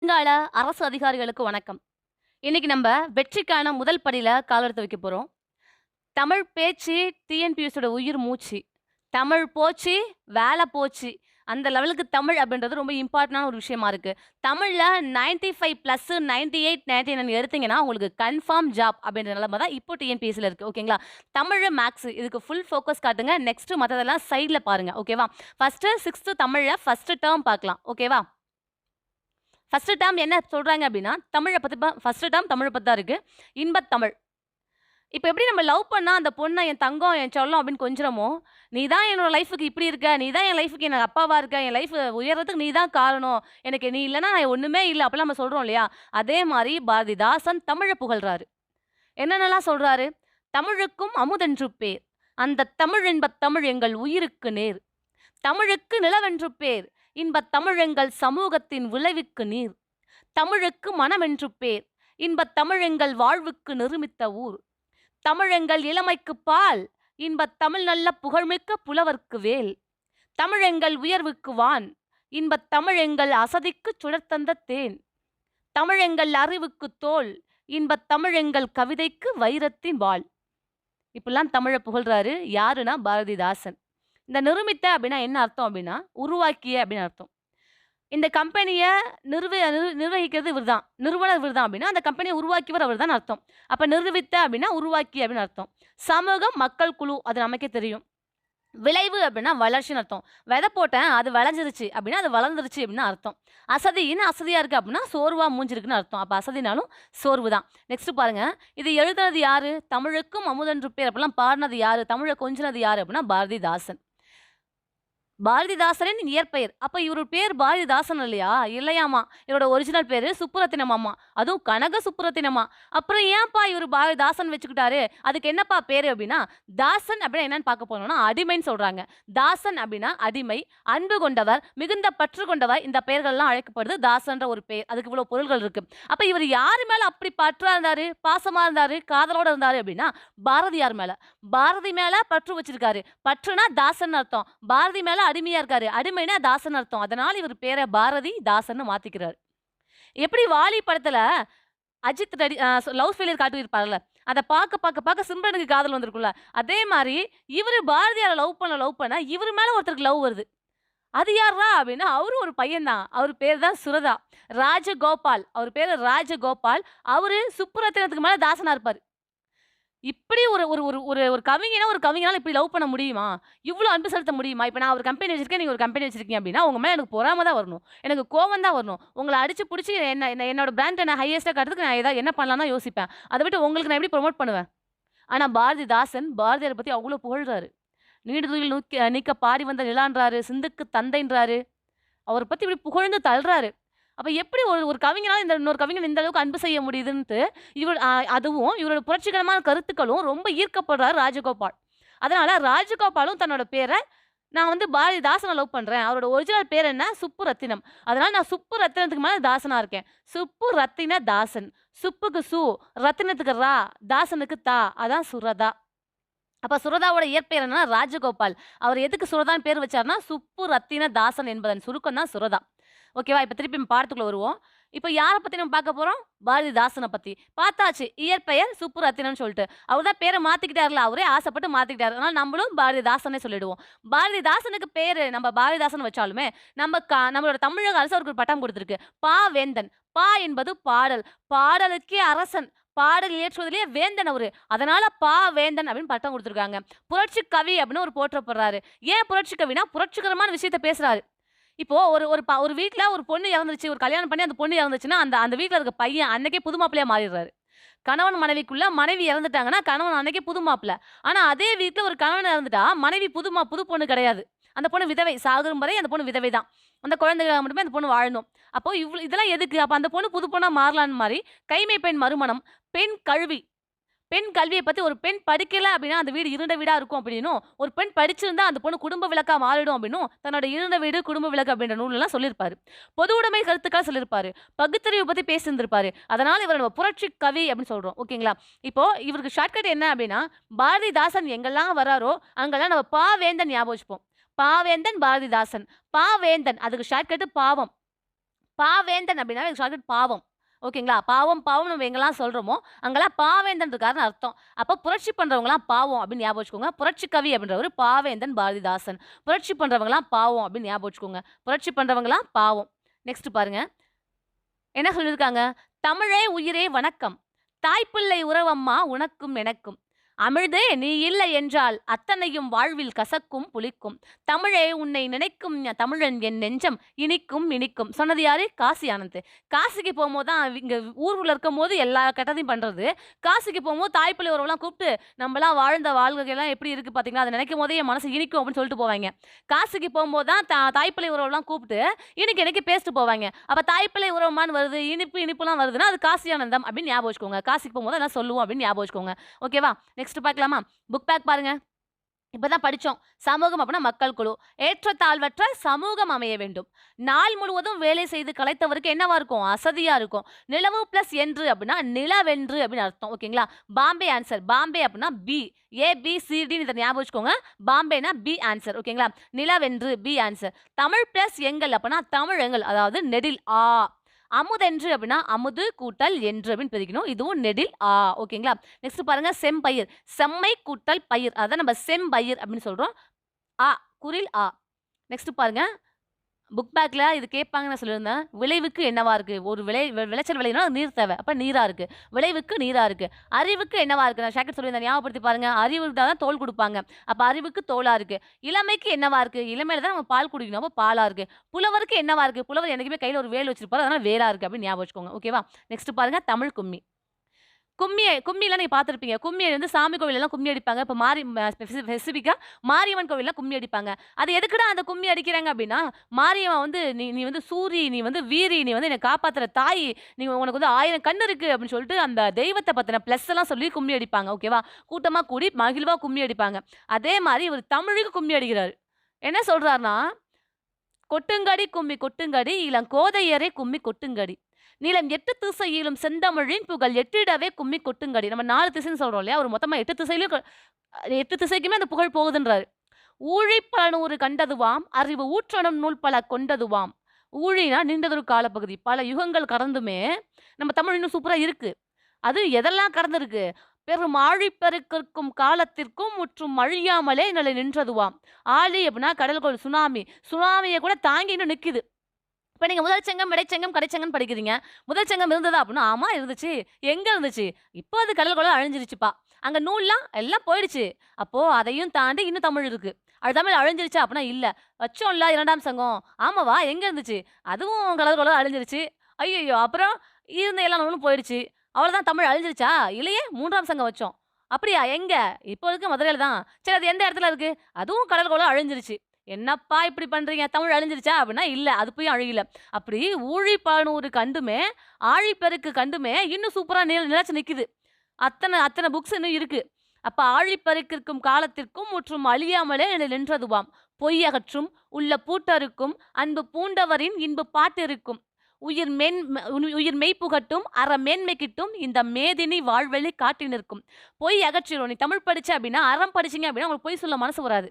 வருங்கால அரசு அதிகாரிகளுக்கு வணக்கம். இன்னைக்கு நம்ம வெற்றிக்கான முதல் படியில கால் எடுத்து வைக்க போறோம். தமிழ் பேச்சு டிஎன்பிஎஸ்சியோட உயிர் மூச்சு. தமிழ் போச்சு, வேலை போச்சு. அந்த லெவலுக்கு தமிழ் அப்படின்றது ரொம்ப இம்பார்ட்டன்டான ஒரு விஷயமா இருக்கு. தமிழ்ல 95 பிளஸ் 98, 99 எடுத்தீங்கன்னா, உங்களுக்கு கன்ஃபார்ம் ஜாப் அப்படின்ற நிலைமை தான் இப்போ டிஎன்பிஎஸ்சில இருக்கு. ஓகேங்களா? தமிழ், மேத்ஸ் இதுக்கு ஃபுல் ஃபோக்கஸ் காட்டுங்க. நெக்ஸ்ட் மத்ததெல்லாம் சைட்ல பாருங்க. ஓகேவா? ஃபர்ஸ்ட் 6th தமிழ்ல ஃபர்ஸ்ட் டெர்ம் பார்க்கலாம். ஓகேவா? ஃபர்ஸ்ட் டேர்ம் என்ன சொல்றாங்க அப்படின்னா, தமிழ பத்தி ஃபர்ஸ்ட் டேர்ம் தமிழ பத்தி தான் இருக்கு. இன்பத் தமிழ். இப்ப எப்படி நம்ம லவ் பண்ணா அந்த பொண்ண என் தங்கம், என் செல்லம் அப்படின்னு கொஞ்சுறோமோ, "நீ தான் என்னோட லைஃப்‌க்கு இப்படி இருக்க. நீ தான் என் லைஃப்‌க்கு எனக்கு அப்பாவா இருக்க. என் லைஃப் உயர்றதுக்கு நீ தான் காரணம். எனக்கு நீ இல்லன்னா நான் ஒண்ணுமே இல்ல." அப்படிலாம் நம்ம சொல்றோம் இல்லையா? அதே மாரி பாரதிதாசன் தமிழ புகழ்றாரு. என்னென்னலாம் சொல்றாரு? "தமிழுக்கும் அமுதென்று பேர். அந்தத் தமிழ் இன்பத் தமிழ் எங்கள் உயிருக்கு நேர். தமிழுக்கு நிலவென்று பேர். இன்பத் தமிழ் எங்கள் சமூகத்தின் விளைவுக்கு நீர். தமிழுக்கு மனமென்று பேர். இன்பத் தமிழ் எங்கள் வாழ்வுக்கு நிருமித்த ஊர். தமிழ் எங்கள் இளமைக்குப் பால். இன்பத் தமிழ் நல்ல புகழ்மிக்க புலவர்க்கு வேல். தமிழ் எங்கள் உயர்வுக்கு வான். இன்பத் தமிழ் எங்கள் அசதிக்குச் சுடர்த்தந்த தேன். தமிழ் எங்கள் அறிவுக்குத் தோல். இன்பத் தமிழ் எங்கள் கவிதைக்கு வைரத்தின் வாள்." இப்படிலாம் தமிழ புகழ்றாரு. யாருன்னா பாரதிதாசன். இந்த நிருமித்த அப்படின்னா என்ன அர்த்தம் அப்படின்னா, உருவாக்கிய அப்படின்னு அர்த்தம். இந்த கம்பெனிய நிர்வகிக்கிறது இவர் தான். நிறுவனர் இவர் தான் அப்படின்னா, அந்த கம்பெனிய உருவாக்கியவர் அவர் தான் அர்த்தம். அப்ப நிறுவித்த அப்படின்னா, உருவாக்கி அப்படின்னு அர்த்தம். சமூகம், மக்கள் குழு அது நமக்கே தெரியும். விளைவு அப்படின்னா வளர்ச்சின்னு அர்த்தம். விதை போட்டேன், அது விளைஞ்சிருச்சு அப்படின்னா, அது வளர்ந்துருச்சு அப்படின்னு அர்த்தம். அசதின்னு அசதியா இருக்கு அப்படின்னா, சோர்வா மூஞ்சிருக்குன்னு அர்த்தம். அப்ப அசதினாலும் சோர்வு தான். நெக்ஸ்ட் பாருங்க. இது எழுதுனது யாரு? தமிழுக்கும் அமுதென்று பேர் அப்படிலாம் பாடுனது யாரு? தமிழ கொஞ்சுனது யாரு அப்படின்னா, பாரதிதாசன். பாரதிதாசனின் இயற்பெயர். அப்ப இவரு பேர் பாரதிதாசன் இல்லையா? இல்லையாமா. இவரோட ஒரிஜினல் பேரு சுப்புரத்தினமாமா. அதுவும் கனக சுப்புரத்தினமா. அப்புறம் ஏன்பா இவரு பாரதிதாசன் வச்சுக்கிட்டாரு? அதுக்கு என்னப்பா பேரு அப்டின்னா, தாசன் அப்டின்னா என்னன்னு பார்க்க போனோம்னா, அடிமைன்னு சொல்றாங்க. தாசன் அப்டின்னா அடிமை, அன்பு கொண்டவர், மிகுந்த பற்று கொண்டவர். இந்த பெயர்கள்லாம் அழைக்கப்படுது தாசன்ற ஒரு பெயர். அதுக்கு இவ்வளவு பொருள்கள் இருக்கு. அப்ப இவரு யாரு மேல அப்படி பற்றா இருந்தாரு? பாசமா இருந்தாரு? காதலோட இருந்தாரு அப்டின்னா, பாரதியார் மேல. பாரதி மேல பற்று வச்சிருக்காரு. பற்றுனா தாசன்னு அர்த்தம். பாரதி மேல அடிமையா இருக்காரு. அடிமைன்னா தாசன்னு அர்த்தம். அதனால இவர் பேர பாரதி தாசன்னு மாத்திக்கிறாரு. எப்படி வாலி படத்துல அஜித் ரெடி லவ் ஃபெயிலியர் காட்டியிருப்பார்ல. அத பாக்க சிம்ரனுக்கு காதல் வந்திருக்கும்ல. அதே மாரி இவரு பாரதியார லவ் பண்ண இவரு மேல ஒருத்தருக்கு லவ் வருது. அது யார்ரா? அப்டின்னா, அவரும் ஒரு பையன் தான். அவரு பேரு தான் சுரதா. ராஜகோபால். அவரு பேரு ராஜகோபால். அவரு சுப்புரத்தினத்துக்கு மேல தாசனா இருப்பாரு. இப்படி ஒரு ஒரு ஒரு ஒரு ஒரு கவிஞனா ஒரு கவிஞனால இப்படி லவ் பண்ண முடியுமா? இவ்ளோ அன்பு செலுத்த முடியுமா? இப்ப நான் ஒரு கம்பெனி வச்சிருக்கேன். நீங்க ஒரு கம்பெனி வச்சிருக்கீங்க அப்படின்னா, உங்க மேல எனக்கு பொறாம தான் வரணும். எனக்கு கோவம் தான் வரணும். உங்கள அடிச்சு புடிச்சு என்னோட பிராண்ட நான் ஹையஸ்ட்டா காட்டுறதுக்கு நான் என்ன பண்ணலாம்னு தான் யோசிப்பேன். அத விட்டு உங்களுக்கு நான் எப்படி புரமோட் பண்ணுவேன்? ஆனா பாரதிதாசன் பாரதியார பத்தி அவ்ளோ புகழ்றாரு. "நீடுதுயில் நீக்க பாடி வந்த நிலான்றாரு. சிந்துக்கு தந்தைன்றாரு." அவர பத்தி இப்படி புகழ்ந்து தள்றாரு. அப்ப எப்படி ஒரு ஒரு கவிஞனால இன்னொரு கவிஞன் இந்த அளவுக்கு அன்பு செய்ய முடியுதுன்ட்டு, இவர் அதுவும் இவரோட புரட்சிகரமான கருத்துக்களும் ரொம்ப ஈர்க்கப்படுறாரு ராஜகோபால். அதனால ராஜகோபாலும் தன்னோட பேர, "நான் வந்து பாரதிதாசன லவ் பண்றேன். அவரோட ஒரிஜினல் பேர் என்ன? சுப்புரத்தினம். அதனால நான் சுப்பு ரத்தினத்துக்கு மேல தாசனா இருக்கேன். சுப்பு ரத்தின தாசன். சுப்புக்கு சு, ரத்தினத்துக்கு ரா, தாசனுக்கு தா. அதான் சுரதா." அப்ப சுரதாவோட இயற்பெயர் என்னன்னா ராஜகோபால். அவர் எதுக்கு சுரதான்னு பேர் வச்சாருன்னா, சுப்பு ரத்தின தாசன் என்பதன் சுருக்கம் தான் சுரதா. ஓகேவா? இப்ப திருப்பி நம்ம பாடத்துக்குள்ள வருவோம். இப்ப யார பத்தி நம்ம பார்க்க போறோம்? பாரதிதாசன பத்தி. பார்த்தாச்சு. இயற்பெயர் சுப்புரத்தினம்னு சொல்லிட்டு. அவரு தான் பேர மாத்திக்கிட்டார்ல. அவரே ஆசைப்பட்டு மாத்திக்கிட்டாரு. அதனால நம்மளும் பாரதிதாசன்னே சொல்லிடுவோம். பாரதிதாசனுக்கு பேரு நம்ம பாரதிதாசன் வச்சாலுமே, நம்மளோட தமிழக அரசு அவருக்கு ஒரு பட்டம் குடுத்திருக்கு. வேந்தன். என்பது பாடல். பாடலுக்கே அரசன். பாடல் இயற்றுவதிலேயே வேந்தன் அவரு. அதனால வேந்தன் அப்படின்னு பட்டம் குடுத்துருக்காங்க. புரட்சி கவி அப்படின்னு அவரு போற்றப்படுறாரு. ஏன் புரட்சி கவின்னா, புரட்சிகரமான விஷயத்த பேசுறாரு. இப்போ ஒரு ஒரு ஒரு வீட்ல ஒரு பொண்ணு இறந்துருச்சு. ஒரு கல்யாணம் பண்ணி அந்த பொண்ணு இறந்துச்சுன்னா, அந்த அந்த வீட்ல இருக்க பையன் அன்னைக்கே புது மாப்பிள்ளையா மாறிடுறாரு. கணவன் மனைவிக்குள்ள மனைவி இறந்துட்டாங்கன்னா, கணவன் அன்னைக்கே புது மாப்பிள்ளை. ஆனா அதே வீட்ல ஒரு கணவன் இறந்துட்டா, மனைவி புது பொண்ணு கிடையாது. அந்த பொண்ணு விதவை. சாகும் வரை அந்த பொண்ணு விதவை தான். அந்த குழந்தைகளுக்காக மட்டுமே அந்த பொண்ணு வாழணும். அப்போ இதெல்லாம் எதுக்கு? அப்ப அந்த பொண்ணு புது பொண்ணா மாறலான்னு மாரி, கைமை பெண் மறுமணம், பெண் கல்வி. பெண் கல்விய பத்தி ஒரு பெண் படிக்கல அப்படின்னா, அந்த வீடு இருண்ட வீடா இருக்கும் அப்படின்னும், ஒரு பெண் படிச்சிருந்தா அந்த பொண்ணு குடும்ப விளக்கா மாறிடும் அப்படின்னும், தன்னோட இருண்ட வீடு, குடும்ப விளக்கு அப்படின்ற நூல்லலாம் சொல்லியிருப்பாரு. பொது உடைமை கருத்துக்களா சொல்லியிருப்பாரு. பகுத்தறிவு பத்தி பேசியிருந்திருப்பாரு. அதனால இவர நம்ம புரட்சி கவி அப்படின்னு சொல்றோம். ஓகேங்களா? இப்போ இவருக்கு ஷார்ட்கட் என்ன அப்படின்னா, பாரதிதாசன் எங்கெல்லாம் வராரோ, அங்கெல்லாம் நம்ம வேந்தன் ஞாபகம் வச்சுப்போம். வேந்தன் பாரதிதாசன். வேந்தன் அதுக்கு ஷார்ட்கட் பாவம். பாவேந்தன் அப்படின்னா ஷார்ட்கட் பாவம். ஓகேங்களா? பாவம், பாவம் நம்ம எங்கெல்லாம் சொல்றோமோ, அங்கெல்லாம் பாவேந்தன் இருக்காருன்னு அர்த்தம். அப்ப புரட்சி பண்றவங்கலாம் பாவம் அப்படின்னு ஞாபகம் வச்சுக்கோங்க. புரட்சி கவி அப்படின்றவரு பாவேந்தன் பாரதிதாசன். புரட்சி பண்றவங்கலாம் பாவம் அப்படின்னு ஞாபகம் வச்சுக்கோங்க. புரட்சி பண்றவங்கலாம் பாவம். நெக்ஸ்ட் பாருங்க. என்ன சொல்லியிருக்காங்க? "தமிழே உயிரே வணக்கம். தாய்ப்பிள்ளை உறவம்மா உனக்கும் எனக்கும். அமிழ்தே நீ இல்லை என்றால் அத்தனையும் வாழ்வில் கசக்கும் புளிக்கும். தமிழே உன்னை நினைக்கும் தமிழன் என் நெஞ்சம் இனிக்கும் இனிக்கும்." சொன்னது யாரு? காசி ஆனந்த். காசிக்கு போகும்போது தான் இங்க ஊருக்குள்ள இருக்கும்போது எல்லா கெட்டதையும் பண்றது. காசிக்கு போகும்போது தாய்ப்பிள்ளை உறவெல்லாம் கூப்பிட்டு, "நம்மலாம் வாழ்ந்த வாழ்க்கைலாம் எப்படி இருக்கு பார்த்தீங்களா? அத நினைக்கும் போதே என் மனசு இனிக்கும்" அப்படின்னு சொல்லிட்டு போவாய்ங்க. காசிக்கு போகும்போது தான் தாய்ப்பிள்ளை உறவெல்லாம் கூப்பிட்டு இனிக்கு இனிக்கு பேசிட்டு போவாய்ங்க. அப்ப தாய்ப்பிள்ளை உறவுமான்னு வருது, இனிப்பு இனிப்புலாம் வருதுன்னா, அது காசி ஆனந்தம் அப்படின்னு ஞாபகம் வச்சுக்கோங்க. காசிக்கு போகும்போது அதெல்லாம் சொல்லுவோம் அப்படின்னு ஞாபகம் வச்சுக்கோங்க. ஓகேவா? நெக்ஸ்ட் பார்க்கலாமா? புக் பேக் பாருங்க. இப்பதான் படிச்சோம். சமூகம் அப்படின்னா மக்கள் குழு. ஏற்றத்தாழ்வற்ற சமூகம் அமைய வேண்டும். நாள் முழுவதும் வேலை செய்து களைத்தவருக்கு என்னவா இருக்கும்? அசதியா இருக்கும். நிலவு பிளஸ் என்று அப்படின்னா நிலவென்று அப்படின்னு அர்த்தம். ஓகேங்களா? பாம்பே ஆன்சர். பாம்பே அப்படின்னா பி. ஏபிசிடின்னு இதை ஞாபகம் வச்சுக்கோங்க. பாம்பேனா பி ஆன்சர். ஓகேங்களா? நிலவென்று பி ஆன்சர். தமிழ் பிளஸ் எங்கள் அப்படின்னா தமிழ் எங்கள், அதாவது நெடில் ஆ. அமுதென்று அப்படின்னா அமுது கூட்டல் என்று அப்படின்னு பிரிக்கணும். இதுவும் நெடில் ஆ. ஓகேங்களா? நெக்ஸ்ட் பாருங்க, செம்பயிர். செம்மை கூட்டல் பயிர், அதான் நம்ம செம்பயிர் அப்படின்னு சொல்றோம். ஆ, குரில் ஆ. நெக்ஸ்ட் பாருங்க, புக் பேக்ல இது கேட்பாங்கன்னு நான் சொல்லியிருந்தேன். விளைவுக்கு என்னவா இருக்கு? ஒரு விளைச்சல் விளையணும்னா அது நீர் தேவை. அப்ப நீரா இருக்கு. விளைவுக்கு நீரா இருக்கு. அறிவுக்கு என்னவா இருக்கு? நான் ஷாக்கெட் சொல்லியிருந்தேன், ஞாபகப்படுத்தி பாருங்க. அறிவு இருந்தா தான் தோல் குடுப்பாங்க. அப்ப அறிவுக்கு தோலா இருக்கு. இளமைக்கு என்னவா இருக்கு? இளமையில தான் நம்ம பால் குடிக்கணும். அப்ப பாலா இருக்கு. புலவருக்கு என்னவா இருக்கு? புலவர் என்னைக்குமே கையில ஒரு வேல் வச்சிருப்பாரு. அதனால வேலா இருக்கு அப்படின்னு ஞாபகம் வச்சுக்கோங்க. ஓகேவா? நெக்ஸ்ட் பாருங்க, தமிழ் கும்மி. கும்மிலாம் நீங்க பார்த்திருப்பீங்க. கும்மி வந்து சாமி கோவில்லலாம் கும்மி அடிப்பாங்க. இப்ப ஸ்பெசிஃபிக்கா மாரியம்மன் கோவில்ல கும்மி அடிப்பாங்க. அது எதுக்குடா அந்த கும்மி அடிக்கிறாங்க அப்டின்னா, மாரியம்மன் வந்து நீ வந்து சூரி, நீ வந்து வீரி, நீ வந்து என்ன காப்பாத்துற தாயி, நீ உனக்கு வந்து 1000 கண்ணு இருக்கு அப்டின்னு சொல்லிட்டு அந்த தெய்வத்த பத்தின பிளஸ் எல்லாம் சொல்லி கும்மி அடிப்பாங்க. ஓகேவா? கூட்டமா கூடி மகிழ்வா கும்மி அடிப்பாங்க. அதே மாரி இவரு தமிழுக்கு கும்மி அடிக்கிறாரு. என்ன சொல்றாருன்னா, "கொட்டுங்கடி கும்மி கொட்டுங்கடி இளங்கோதையரே கும்மி கொட்டுங்கடி. நிலம் 8 திசையிலும் செந்தமிழின் புகழ் எட்டிடவே கும்மி கொட்டுங்கடி." நம்ம 4 திசைன்னு சொல்றோம் இல்லையா? அவர் மொத்தமா 8 திசையிலும் 8 திசைக்குமே அந்த புகழ் போகுதுன்றாரு. "ஊழிப் பலநூறு கண்டதுவாம் அறிவு ஊற்றணும் நூல் பல கொண்டதுவாம்." ஊழினா நீண்டதொரு காலப்பகுதி. பல யுகங்கள் கடந்துமே நம்ம தமிழ் இன்னும் சூப்பரா இருக்கு. அது எதெல்லாம் கடந்திருக்கு? "பெரும் ஆழிப்பெருக்கிற்கும் காலத்திற்கும் முற்றும் அழியாமலே நின்றதுவாம்." ஆழி அப்படின்னா கடல்கோள் சுனாமி. சுனாமிய கூட தாங்கி இன்னும் நிக்குது. இப்ப நீங்க முதல் சங்கம், இடைச்சங்கம், கடைச்சங்கம்ன்னு படிக்கிறீங்க. முதல் சங்கம் இருந்ததா அப்படின்னா, ஆமா இருந்துச்சு. எங்க இருந்துச்சு? இப்போ அது கடல் கொள்ள அழிஞ்சிருச்சுப்பா. அங்க நூல்லாம் எல்லாம் போயிடுச்சு. அப்போ அதையும் தாண்டி இன்னும் தமிழ் இருக்கு. அது தமிழ் அழிஞ்சிருச்சா அப்படின்னா, இல்ல. வச்சோம்ல 2ஆம் சங்கம். ஆமாவா? எங்க இருந்துச்சு? அதுவும் கடல் கொள்ள அழிஞ்சிருச்சு. ஐய்யய்யோ! அப்புறம் இருந்த எல்லா நூலும் போயிடுச்சு. அவ்வளோதான், தமிழ் அழிஞ்சிருச்சா? இல்லையே, 3ஆம் சங்கம் வச்சோம். அப்படியா? எங்க? இப்போ இருக்க மதுரையில தான். சரி, அது எந்த இடத்துல இருக்கு? அதுவும் கடல் கொள்ள அழிஞ்சிருச்சு. என்னப்பா இப்படி பண்றீங்க? தமிழ் அழிஞ்சிருச்சா? அப்படின்னா, இல்ல. அது போய் அழியல. அப்படி ஊழிப்பானூறு கண்டுமே, ஆழிப்பெருக்கு கண்டுமே இன்னும் சூப்பரா நிலைச்சு நிக்குது. அத்தன அத்தன புக்ஸ் இன்னும் இருக்கு. அப்ப "ஆழிப்பெருக்கிற்கும் காலத்திற்கும் முற்றும் அழியாமலே நின்றதுவாம். பொய் அகற்றும் உள்ள பூட்டறுக்கும் அன்பு பூண்டவரின் இன்பு பாட்டிருக்கும். உயிர் மெய் புகட்டும் அற மேன்மை கிட்டும் இந்த மேதினி வாழ்வெளி காட்டி நிற்கும்." பொய் அகற்றிரும். நீ தமிழ் படிச்ச அப்படின்னா, அறம் படிச்சீங்க அப்படின்னா உங்களுக்கு பொய் சொல்ல மனசு வராது.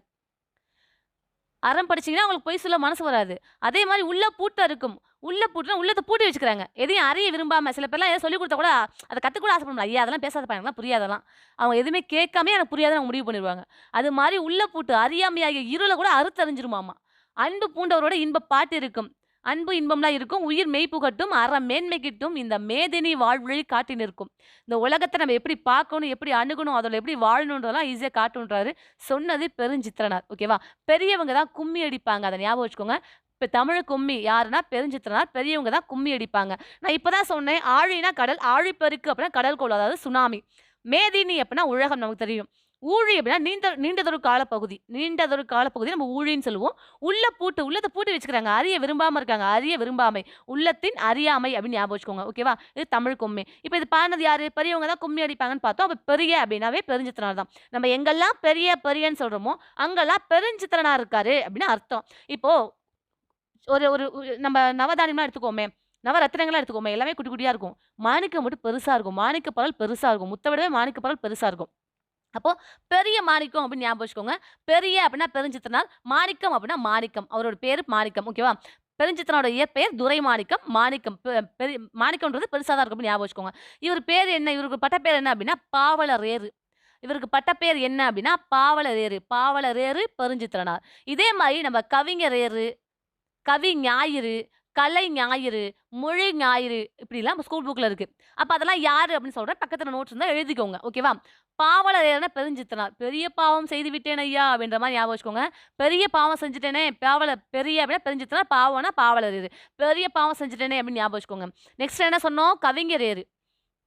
அறம் படிச்சீங்கன்னா, உங்களுக்கு பொய் சொல்ல மனசு வராது. அதே மாரி உள்ள பூட்டு இருக்கும். உள்ள பூட்டுனா உள்ளத்த பூட்டி வச்சுக்கிறாங்க. எதையும் அறிய விரும்பாம சில பேர்லாம் ஏதாவது சொல்லிக் குடுத்தா கூட, அத கத்துக்க கூட ஆசைப்பட ஐயா அதெல்லாம் பேசாதப்பா, எனக்குலாம் புரியாதெல்லாம். அவங்க எதுவுமே கேட்காமயே எனக்கு புரியாதுன்னு அவங்க முடிவு பண்ணிருவாங்க. அது மாரி உள்ள பூட்டு அறியாமையாகிய இருள கூட அறுத்தறிஞ்சிருமாமா. அன்பு பூண்டவரோட இன்ப பாட்டு இருக்கும். அன்பு இன்பம்லாம் இருக்கும். உயிர் மெய் புகட்டும் அற மேன்மை கிட்டும் இந்த மேதினி வாழ்வழி காட்டி நிற்கும். இந்த உலகத்த நம்ம எப்படி பார்க்கணும், எப்படி அணுகணும், அதுல எப்படி வாழணுன்றதெல்லாம் ஈஸியா காட்டுன்றாரு. சொன்னது பெருஞ்சித்திரனார். ஓகேவா? பெரியவங்க தான் கும்மி அடிப்பாங்க. அத ஞாபகம் வச்சுக்கோங்க. இப்ப தமிழ் கும்மி யாருன்னா பெருஞ்சித்திரனார். பெரியவங்க தான் கும்மி அடிப்பாங்க. நான் இப்ப தான் சொன்னேன். ஆழினா கடல், ஆழிப்பெருக்கு அப்படின்னா கடல் கோள், அதாவது சுனாமி. மேதினி அப்படின்னா உலகம் நமக்கு தெரியும். ஊழி அப்படின்னா நீண்டதொரு காலப்பகுதி. நீண்டதொரு காலப்பகுதி நம்ம ஊழின்னு சொல்லுவோம். உள்ளத்த பூட்டி வச்சுக்கிறாங்க. அறிய விரும்பாம இருக்காங்க. அறிய விரும்பாமை. உள்ளத்தின் அறியாமை அப்படின்னு ஞாபகம் வச்சுக்கோங்க. ஓகேவா? இது தமிழ் கும்மி. இப்ப இது பாடுனது யாரு? பெரியவங்க தான் கும்மி அடிப்பாங்கன்னு பார்த்தோம். அப்ப பெரிய அப்படின்னாவே பெருஞ்சித்திரனார் தான். நம்ம எங்கெல்லாம் பெரியன்னு சொல்றோமோ, அங்கெல்லாம் பெருஞ்சித்திரனார் இருக்காரு அப்படின்னு அர்த்தம். இப்போ ஒரு ஒரு நம்ம நவதானியம்லாம் எடுத்துக்கோமே, நவரத்தினங்கள்லாம் எடுத்துக்கோமே, எல்லாமே குட்டி குட்டியா இருக்கும். மாணிக்கம் மட்டும் பெருசா இருக்கும். மாணிக்க பரல் பெருசா இருக்கும். முத்த விடவே மாணிக்க பரல் பெருசா இருக்கும். அப்போ பெரிய மாணிக்கம் அப்படின்னு ஞாபகம் வச்சுக்கோங்க. பெரிய அப்படின்னா பெருஞ்சித்திரனார், மாணிக்கம் அப்படின்னா மாணிக்கம். அவரோட பேரு மாணிக்கம். ஓகேவா? பெருஞ்சித்திரனோட இயற்பெயர் துரைமாணிக்கம். மாணிக்கம் மாணிக்கம்ன்றது பெருசா தான் இருக்கும் ஞாபகம் வச்சுக்கோங்க. இவர் பேர் என்ன? இவருக்கு பட்டப்பேர் என்ன அப்படின்னா பாவலரேறு. இவருக்கு பட்டப்பேர் என்ன அப்படின்னா பாவலரேறு. பாவலரேறு பெருஞ்சித்திரனார். இதே மாரி நம்ம கவிஞரேறு, கவி ஞாயிறு, கலை ஞாயிறு, மொழி ஞாயிறு இப்படிலாம் நம்ம ஸ்கூல் புக்ல இருக்கு. அப்ப அதெல்லாம் யாரு அப்படின்னு சொல்றேன். பக்கத்துல நோட்ஸ் இருந்தா எழுதிக்கோங்க. ஓகேவா? பாவலரேறுனா பெருஞ்சித்திரனார். பெரிய பாவம் செய்து விட்டேன் ஐயா! அப்படின்ற மாரி ஞாபகம் வச்சுக்கோங்க. பெரிய பாவம் செஞ்சுட்டேனே, பெரிய அப்படின்னா பெருஞ்சித்திரனார், பாவம்னா பாவலரேறு. பெரிய பாவம் செஞ்சுட்டேனே அப்படின்னு ஞாபகம் வச்சுக்கோங்க. நெக்ஸ்ட் என்ன சொன்னோம்? கவிஞரேறு.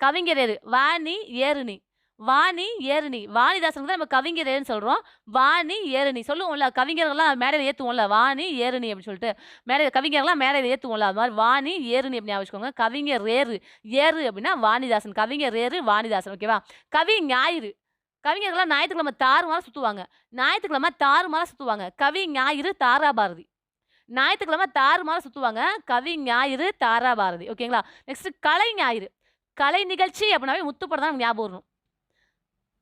கவிஞரேறு. வாணி, ஏறுனி. வாணி, ஏறுனி. வாணிதாசனுக்கு தான் நம்ம கவிஞரேறுன்னு சொல்றோம். வாணி, ஏறுனி. சொல்லுவோம்ல, கவிஞர்கள்லாம் மேடையில ஏத்துவோம்ல. வாணி, ஏறுனி அப்படின்னு சொல்லிட்டு. மேடையில கவிஞர்கள்லாம் மேடையில ஏத்துவோம்ல. அது மாரி வாணி, ஏறுனி அப்படின்னு ஞாபகம் வச்சுக்கோங்க. கவிஞரேறு. ஏறு அப்படின்னா வாணிதாசன். கவிஞரேறு, வாணிதாசன். ஓகேவா? கவி ஞாயிறு. கவிஞர்கள்லாம் ஞாயித்துக்கிழமை தாறுமாறா சுத்துவாங்க. ஞாயித்துக்கிழமை தாறுமாறா சுத்துவாங்க. கவி ஞாயிறு, தாராபாரதி. ஞாயித்துக்கிழமை தாறுமாறா சுத்துவாங்க. கவி ஞாயிறு, தாராபாரதி. ஓகேங்களா? நெக்ஸ்ட் கலை ஞாயிறு. கலை நிகழ்ச்சி அப்படின்னாவே முத்துப்படம் தான் ஞாபகம் வரும்.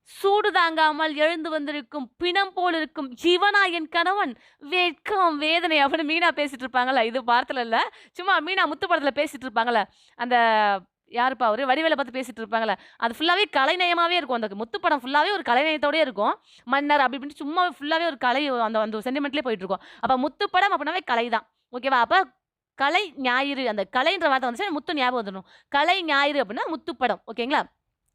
சூடு தாங்காமல் எழுந்து வந்திருக்கும் பிணம் போல் இருக்கும் இவனா என் கணவன் வெட்கம் வேதனை அப்படின்னு மீனா பேசிட்டு இருப்பாங்கல்ல. இது பாரத்துல இல்ல. சும்மா மீனா முத்து படத்துல பேசிட்டு இருப்பாங்கல்ல. அந்த யாருப்பா அவரு? வடிவேல பார்த்து பேசிட்டு இருப்பாங்கல்ல. அது ஃபுல்லாவே கலைநயமாவே இருக்கும். அந்த முத்து படம் ஃபுல்லாவே ஒரு கலைநயத்தோடயே இருக்கும். மன்னர் அப்படி இப்படின்னு சும்மா ஃபுல்லாவே ஒரு கலை அந்த அந்த சென்டிமெண்ட்லயே போயிட்டு இருக்கும். அப்ப முத்து படம் அப்படின்னாவே கலை தான். ஓகேவா? அப்ப கலை ஞாயிறு அந்த கலைன்ற வார்த்தை வந்துச்சுன்னா முத்து ஞாபகம் வந்துடும். கலை ஞாயிறு அப்படின்னா முத்துப்படம். ஓகேங்களா?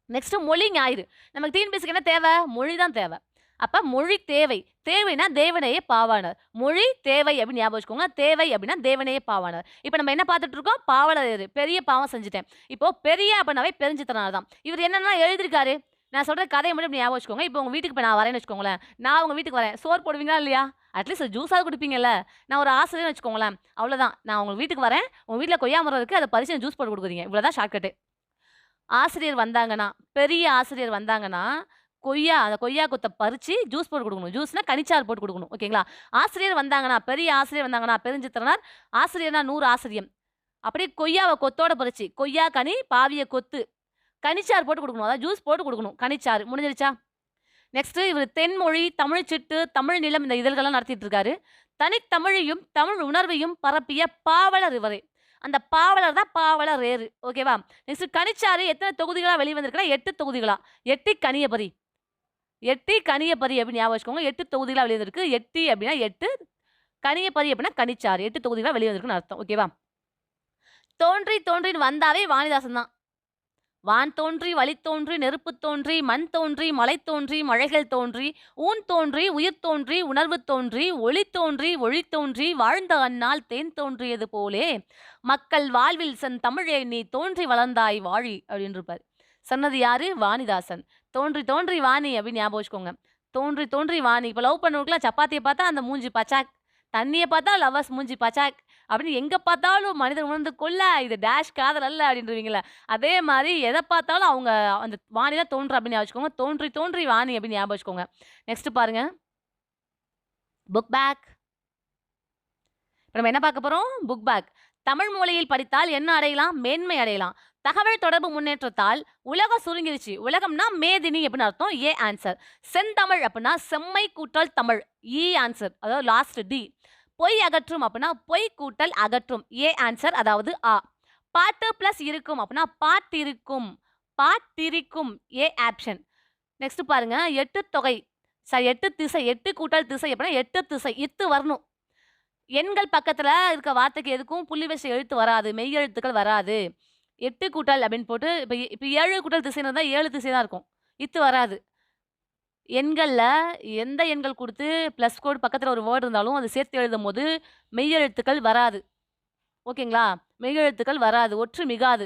நெக்ஸ்ட் மொழி ஞாயிறு. நமக்கு டிஎன்பிஎஸ்சிக்கு என்ன தேவை? மொழி தான் தேவை. அப்ப மொழி தேவை. தேவைன்னா தேவனையே பாவாணர். மொழி தேவை அப்படின்னு ஞாபகம் வச்சுக்கோங்க. தேவை அப்படின்னா தேவனையே பாவாணர். இப்ப நம்ம என்ன பார்த்துட்டு இருக்கோம்? பாவலரேறு. பெரிய பாவம் செஞ்சுட்டேன். இப்போ பெரிய அப்படின்னாவே பெருஞ்சித்திரனார் தான். இவர் என்னென்னலாம் எழுதியிருக்காரு? நான் சொல்ற கதைய மட்டும் இப்படி ஞாபகம் வச்சுக்கோங்க. இப்போ உங்க வீட்டுக்கு இப்ப நான் வரேன்னு வச்சுக்கோங்களேன். நான் உங்க வீட்டுக்கு வரேன். சோறு போடுவீங்களா இல்லையா? அட்லீஸ்ட் ஜூஸாவது குடிப்பீங்கல்ல. நான் ஒரு ஆசிரியர்ன்னு வச்சுக்கோங்களேன். அவ்வளோதான். நான் உங்க வீட்டுக்கு வரேன். உங்க வீட்ல கொய்யா மரம் இருக்கு. அத பறிச்சு ஜூஸ் போட்டு குடுக்குறீங்க. இவ்வளோதான் ஷார்ட்கட்டு. ஆசிரியர் வந்தாங்கன்னா, பெரிய ஆசிரியர் வந்தாங்கன்னா, அந்த கொய்யா கொத்த பறிச்சு ஜூஸ் போட்டு குடுக்கணும். ஜூஸ்னா கனிச்சாறு போட்டு குடுக்கணும். ஓகேங்களா? ஆசிரியர் வந்தாங்கன்னா, பெரிய ஆசிரியர் வந்தாங்கன்னா, பெருஞ்சித்திரனார். ஆசிரியர்னா 100 ஆசிரியம். அப்படியே கொய்யாவ கொத்தோட பறிச்சு, கொய்யா கனி, பாவிய கொத்து. கனிச்சாறு போட்டு குடுக்கணும். அதாவது ஜூஸ் போட்டு குடுக்கணும். கனிச்சாறு. முடிஞ்சிருச்சா? நெக்ஸ்ட் இவரு தென்மொழி, தமிழ் சிட்டு, தமிழ் நிலம் இந்த இதழ்கள்லாம் நடத்திட்டு இருக்காரு. தனித்தமிழையும், தமிழ் உணர்வையும் பரப்பிய பாவலர் இவரே. அந்த பாவலர் தான் பாவலரேறு. ஓகேவா? நெக்ஸ்ட் கனிச்சாறு எத்தன தொகுதிகளா வெளிவந்திருக்குன்னா 8 தொகுதிகளா. எட்டி கனியபரி. எட்டி கனியபரி அப்படின்னு ஞாபகம் வச்சுக்கோங்க. 8 தொகுதிகளா வெளிவந்திருக்கு. எட்டி அப்படின்னா 8, கனியபரி அப்படின்னா கனிச்சாறு. 8 தொகுதிகளா வெளிவந்திருக்குன்னு அர்த்தம். ஓகேவா? தோன்றி தோன்றின்னு வந்தாவே வாணிதாசன் தான். வான் தோன்றி வழி தோன்றி நெருப்பு தோன்றி மண் தோன்றி மலை தோன்றி மழைகள் தோன்றி ஊன் தோன்றி உயிர் தோன்றி உணர்வு தோன்றி ஒளி தோன்றி வாழ்ந்த அந்நாள் தேன் தோன்றியது போலே மக்கள் வாழ்வில் சென் தமிழே நீ தோன்றி வளர்ந்தாய் வாழி அப்படின்னு இருப்பார். சொன்னது யாரு? வாணிதாசன். தோன்றி தோன்றி வாணி அப்படின்னு ஞாபகம் வச்சுக்கோங்க. தோன்றி தோன்றி வாணி. இப்போ லவ் பண்ணவங்களுக்குலாம் சப்பாத்தியை பார்த்தா அந்த மூஞ்சி பச்சாக், தண்ணியை பார்த்தா லவ்வர்ஸ் மூஞ்சி பச்சாக் அப்படின்னு எங்க பார்த்தாலும் மனிதன் உணர்ந்து கொள்ள இது டேஷ் காதல் அல்ல அப்படின்றீங்களா? அதே மாரி எத பார்த்தாலும் அவங்க அந்த வாணி தான் தோன்றா அப்படின்னு ஞாபகம் வச்சுக்கோங்க. தோன்றி தோன்றி வாணி அப்படின்னு ஞாபகம் வச்சுக்கோங்க. நெக்ஸ்ட் பாருங்க. Book back. இப்ப நம்ம என்ன பார்க்க போறோம்? Book back. தமிழ் மொழியில் படித்தால் என்ன அடையலாம்? மேன்மை அடையலாம். தகவல் தொடர்பு முன்னேற்றத்தால் உலகம் சுருங்கிருச்சு. உலகம்னா மேதினி அப்படின்னு அர்த்தம். A answer. செந்தமிழ் அப்படின்னா செம்மை கூட்டல் தமிழ். இ ஆன்சர். அதாவது லாஸ்ட் டி. பொய் அகற்றும் அப்படின்னா பொய் கூட்டல் அகற்றும். A answer. அதாவது ஆ. பாட்டு பிளஸ் இருக்கும் அப்படின்னா பாட்டிருக்கும். பாட்டிருக்கும். A option. நெக்ஸ்ட் பாருங்க. 8 தொகை. சரி 8 திசை. 8 கூட்டல் திசை அப்படின்னா 8 திசை. இத்து வரணும். எண்கள் பக்கத்துல இருக்க வார்த்தைக்கு எதுக்கும் புள்ளி வச்ச எழுத்து வராது. மெய் எழுத்துக்கள் வராது. 8 கூட்டல் அப்படின்னு போட்டு இப்ப 7 கூட்டல் திசைன்னு இருந்தா 7 திசை தான் இருக்கும். இத்து வராது. எண்கள்ல எந்த எண்கள் குடுத்து பிளஸ் கோடு பக்கத்துல ஒரு வேர்ட் இருந்தாலும் அது சேர்த்து எழுதும்போது மெய் எழுத்துக்கள் வராது. ஓகேங்களா? மெய் எழுத்துக்கள் வராது. ஒற்று மிகாது.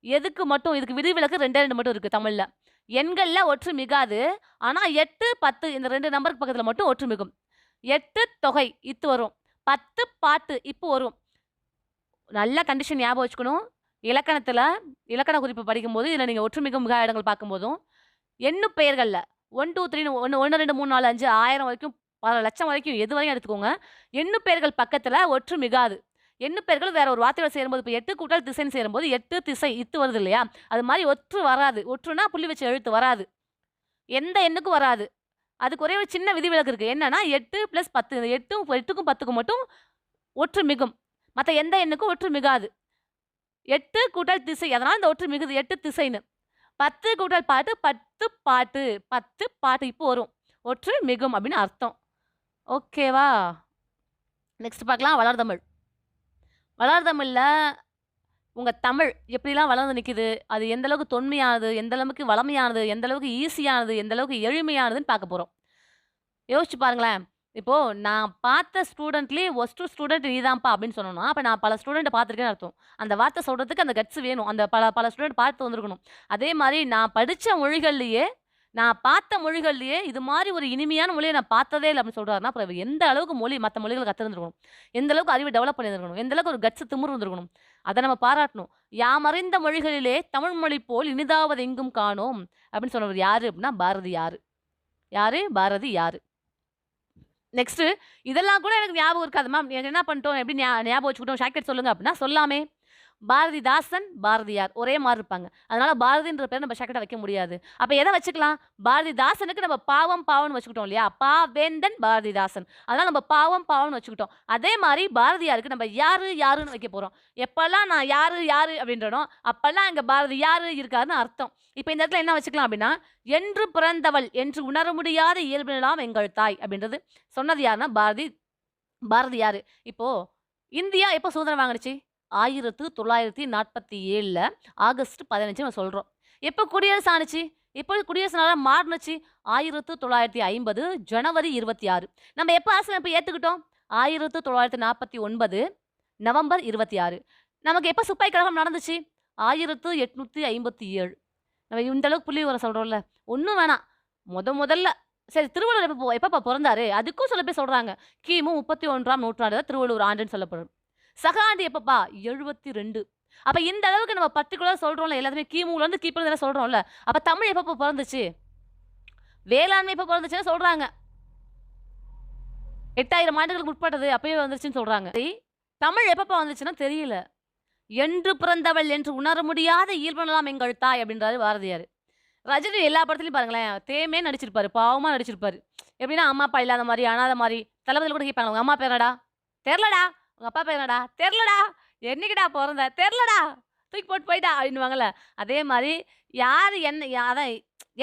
எதுக்கு மட்டும் இதுக்கு விதிவிலக்கு 2 மட்டும் இருக்கு தமிழ்ல. எண்கள்ல ஒற்று மிகாது. ஆனா 8, 10 இந்த 2 நம்பருக்கு பக்கத்துல மட்டும் ஒற்று மிகும். 8 தொகை இத்து வரும். 10 பாட்டு இப்பு வரும். நல்ல கண்டிஷன் ஞாபகம் வச்சுக்கணும். இலக்கணத்துல இலக்கண குறிப்பு படிக்கும்போது இதுல நீங்க ஒற்றுமிகு மிகா இடங்கள் பார்க்கும்போதும் எண்ணு பெயர்கள்ல 1, 2, 3 1, 2, 3, 4, 5, 1000 வரைக்கும் பல லட்சம் வரைக்கும் எது வரையும் எடுத்துக்கோங்க. எண்ணு பெயர்கள் பக்கத்துல ஒற்று மிகாது. எண்ணு பெயர்கள் வேற ஒரு வார்த்தையோட சேரும்போது இப்போ 8 கூட்டல் திசைன்னு சேரும்போது 8 திசை இத்து வருது இல்லையா? அது மாதிரி ஒற்று வராது. ஒற்றுனா புள்ளி வச்ச எழுத்து வராது. எந்த எண்ணுக்கும் வராது. அதுக்கு ஒரே ஒரு சின்ன விதிவிலக்கு இருக்கு. என்னன்னா 8 + 10 இந்த 8க்கும் 10க்கும் மட்டும் ஒற்று மிகும். மத்த எந்த எண்ணுக்கும் ஒற்று மிகாது. 8 கூட்டல் திசை. அதனால இந்த ஒற்று மிகுது. 8 திசைன்னு. 10 கூட்டல் பாட்டு 10 பாட்டு. 10 பாட்டு இப்போ வரும். ஒற்று மிகும் அப்படின்னு அர்த்தம். ஓகேவா? நெக்ஸ்ட் பார்க்கலாம் வளர்தமிழ். வளர்தமிழ்ல உங்க தமிழ் எப்படிலாம் வளர்ந்து நிக்குது, அது எந்த அளவுக்கு தொன்மையானது, எந்த அளவுக்கு வளமையானது, எந்த அளவுக்கு ஈஸியானது, எந்த அளவுக்கு எளிமையானதுன்னு பார்க்க போறோம். யோசிச்சு பாருங்களேன். இப்போ நான் பார்த்த ஸ்டூடண்ட்லயே வொர்ஸ்ட் ஸ்டூடண்ட் நீதான்ப்பா அப்படின்னு சொன்னோம்னா, அப்ப நான் பல ஸ்டூடண்ட்ட பார்த்துருக்கேன்னு அர்த்தம். அந்த வார்த்தை சொல்றதுக்கு அந்த கட்ஸ் வேணும். அந்த பல பல ஸ்டூடண்ட் பார்த்து வந்திருக்கணும். அதே மாரி நான் படிச்ச மொழிகள்லயே, நான் பார்த்த மொழிகள்லயே இது மாரி ஒரு இனிமையான மொழிய நான் பார்த்ததே இல்ல அப்படின்னு சொல்றாருன்னா, அப்புறம் இவர் எந்த அளவுக்கு மத்த மொழிகள கத்திருந்திருக்கணும். எந்த அளவுக்கு அறிவ டெவலப் பண்ணியிருந்திருக்கணும். எந்த அளவுக்கு ஒரு கட்ஸ் திமிரு இருந்திருக்கணும். அத நம்ம பாராட்டணும். "யாமறிந்த மொழிகளிலே தமிழ் மொழி போல் இனிதாவது எங்கும் காணோம்" அப்படின்னு சொன்னவர் யாரு அப்படின்னா, பாரதியாரு. யாரு? பாரதியாரு. நெக்ஸ்ட்டு இதெல்லாம் கூட எனக்கு ஞாபகம் இருக்காது மேம். என்ன பண்ணிட்டோம்? எப்படி ஞாபகம் வச்சுக்கிட்டோம்? ஷார்ட்கட் சொல்லுங்க அப்படின்னா, சொல்லாமே. பாரதிதாசன், பாரதியார் ஒரே மாரி இருப்பாங்க. அதனால பாரதின்ற பேர நம்ம ஷார்ட்கட்டா வைக்க முடியாது. அப்ப எத வச்சுக்கலாம்? பாரதிதாசனுக்கு நம்ம பாவம், பாவம்ன்னு வச்சுக்கிட்டோம் இல்லையா? வேந்தன் பாரதிதாசன். அதனால நம்ம பாவம், பாவம்ன்னு வச்சுக்கிட்டோம். அதே மாரி பாரதியாருக்கு நம்ம யாரு, யாருன்னு வைக்க போறோம். எப்பல்லாம் நான் யாரு, யாரு அப்படின்றனோ, அப்பல்லாம் அங்க பாரதியாரு இருக்காருன்னு அர்த்தம். இப்ப இந்த இடத்துல என்ன வச்சுக்கலாம் அப்படின்னா, "என்று பிறந்தவள் என்று உணர முடியாத இயல்பினலாம் எங்கள் தாய்" அப்படின்றது சொன்னது யாருன்னா, பாரதியாரு. இப்போ இந்தியா எப்போ சுதந்திரம் வாங்குனுச்சு? 1947ல ஆகஸ்ட் 15 நம்ம சொல்றோம். எப்போ குடியரசு ஆனுச்சு? எப்போ குடியரசு நாடா மாறுனுச்சு? 1950 ஜனவரி 26. நம்ம எப்போ அரசியலமைப்பு ஏத்துக்கிட்டோம்? 1949 நவம்பர் 26. நமக்கு எப்போ சிப்பாய் கழகம் நடந்துச்சு? 1857. நம்ம இந்த அளவுக்கு புள்ளிவிவரம் சொல்றோம்ல. ஒண்ணும் வேணாம். முதல்ல சரி திருவள்ளுவர் எப்பப்பா பொறந்தாரு? அதுக்கும் சில பேர் சொல்றாங்க. கிமு 31ஆம் நூற்றாண்டு தான் திருவள்ளுவர் ஆண்டுன்னு சொல்லப்படும். சக ஆண்டு எப்பப்பா? 72. அப்ப இந்த அளவுக்கு நம்ம பர்ட்டிகுலரா சொல்றோம்ல, எல்லாத்துமே கிமுலருந்து கிபின்னு சொல்றோம்ல. அப்ப தமிழ் எப்பப்ப பொறந்துச்சு? வேளாண்மை எப்ப பொறந்துச்சுன்னு சொல்றாங்க. 8000 ஆண்டுகளுக்கு முற்பட்டது அப்பயே வந்துருச்சுன்னு சொல்றாங்க. தமிழ் எப்பப்ப வந்துச்சுன்னா தெரியல. "என்று பிறந்தவள் என்று உணர முடியாத இயல்புனலாம் எங்கள் தாய்" அப்படின்றாரு பாரதியார். ரஜினி எல்லா படத்துலயும் பாருங்களேன், தேமே நடிச்சிருப்பாரு. பாவமா நடிச்சிருப்பாரு. எப்படின்னா, அம்மா, அப்பா இல்லாத மாரி, அனாதை மாரி. தளபதில கூட கேட்பாங்க, "உங்க அம்மா பேர் என்னடா?" "தெர்லடா." "உங்க அப்பா பேர் என்னடா?" "தெர்லடா." "என்னைக்குடா பொறந்த?" "தெர்லடா." "தூக்கி போட்டு போயிட்டா" அப்படின்னுவாங்கல்ல. அதே மாரி யாரு அதான்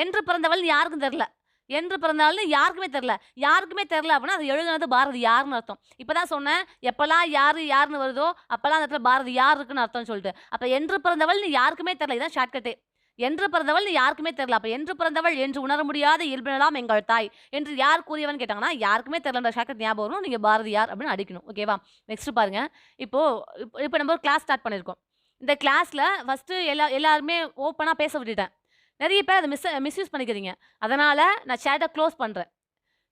என்று பிறந்தவள்னு யாருக்கும் தெர்ல. என்று பிறந்தவள்னு யாருக்குமே தெர்ல. யாருக்குமே தெர்ல அப்படின்னா, அது எழுதுனது பாரதியார்ன்னு அர்த்தம். இப்ப தான் சொன்னேன், எப்பலாம் யாரு யாருன்னு வருதோ, அப்பலாம் அந்த இடத்துல பாரதியார் இருக்குன்னு அர்த்தம்னு சொல்லிட்டு. அப்ப என்று பிறந்தவள்னு யாருக்குமே தெர்ல. இதான் ஷார்ட்கட்டே. என்று பிறந்தவள்னு யாருக்குமே தெர்ல. அப்ப என்று பிறந்தவள் என்று உணர முடியாத இயல்பினலாம் எங்கள் தாய் என்று யார் கூறியவன்னு கேட்டாங்கன்னா, யாருக்குமே தெர்லன்ற ஷார்ட்கட் ஞாபகம் வரும். நீங்க பாரதியார் அப்படின்னு அடிக்கணும். ஓகேவா? நெக்ஸ்ட் பாருங்க. இப்போ இப்போ நம்ம ஒரு கிளாஸ் ஸ்டார்ட் பண்ணியிருக்கோம். இந்த கிளாஸ்ல ஃபர்ஸ்ட்டு எல்லாருமே ஓப்பனா பேச விட்டுட்டேன். நெறைய பேர் அத மிஸ்யூஸ் பண்ணிக்கிறீங்க. அதனால நான் சேட்ட க்ளோஸ் பண்றேன்.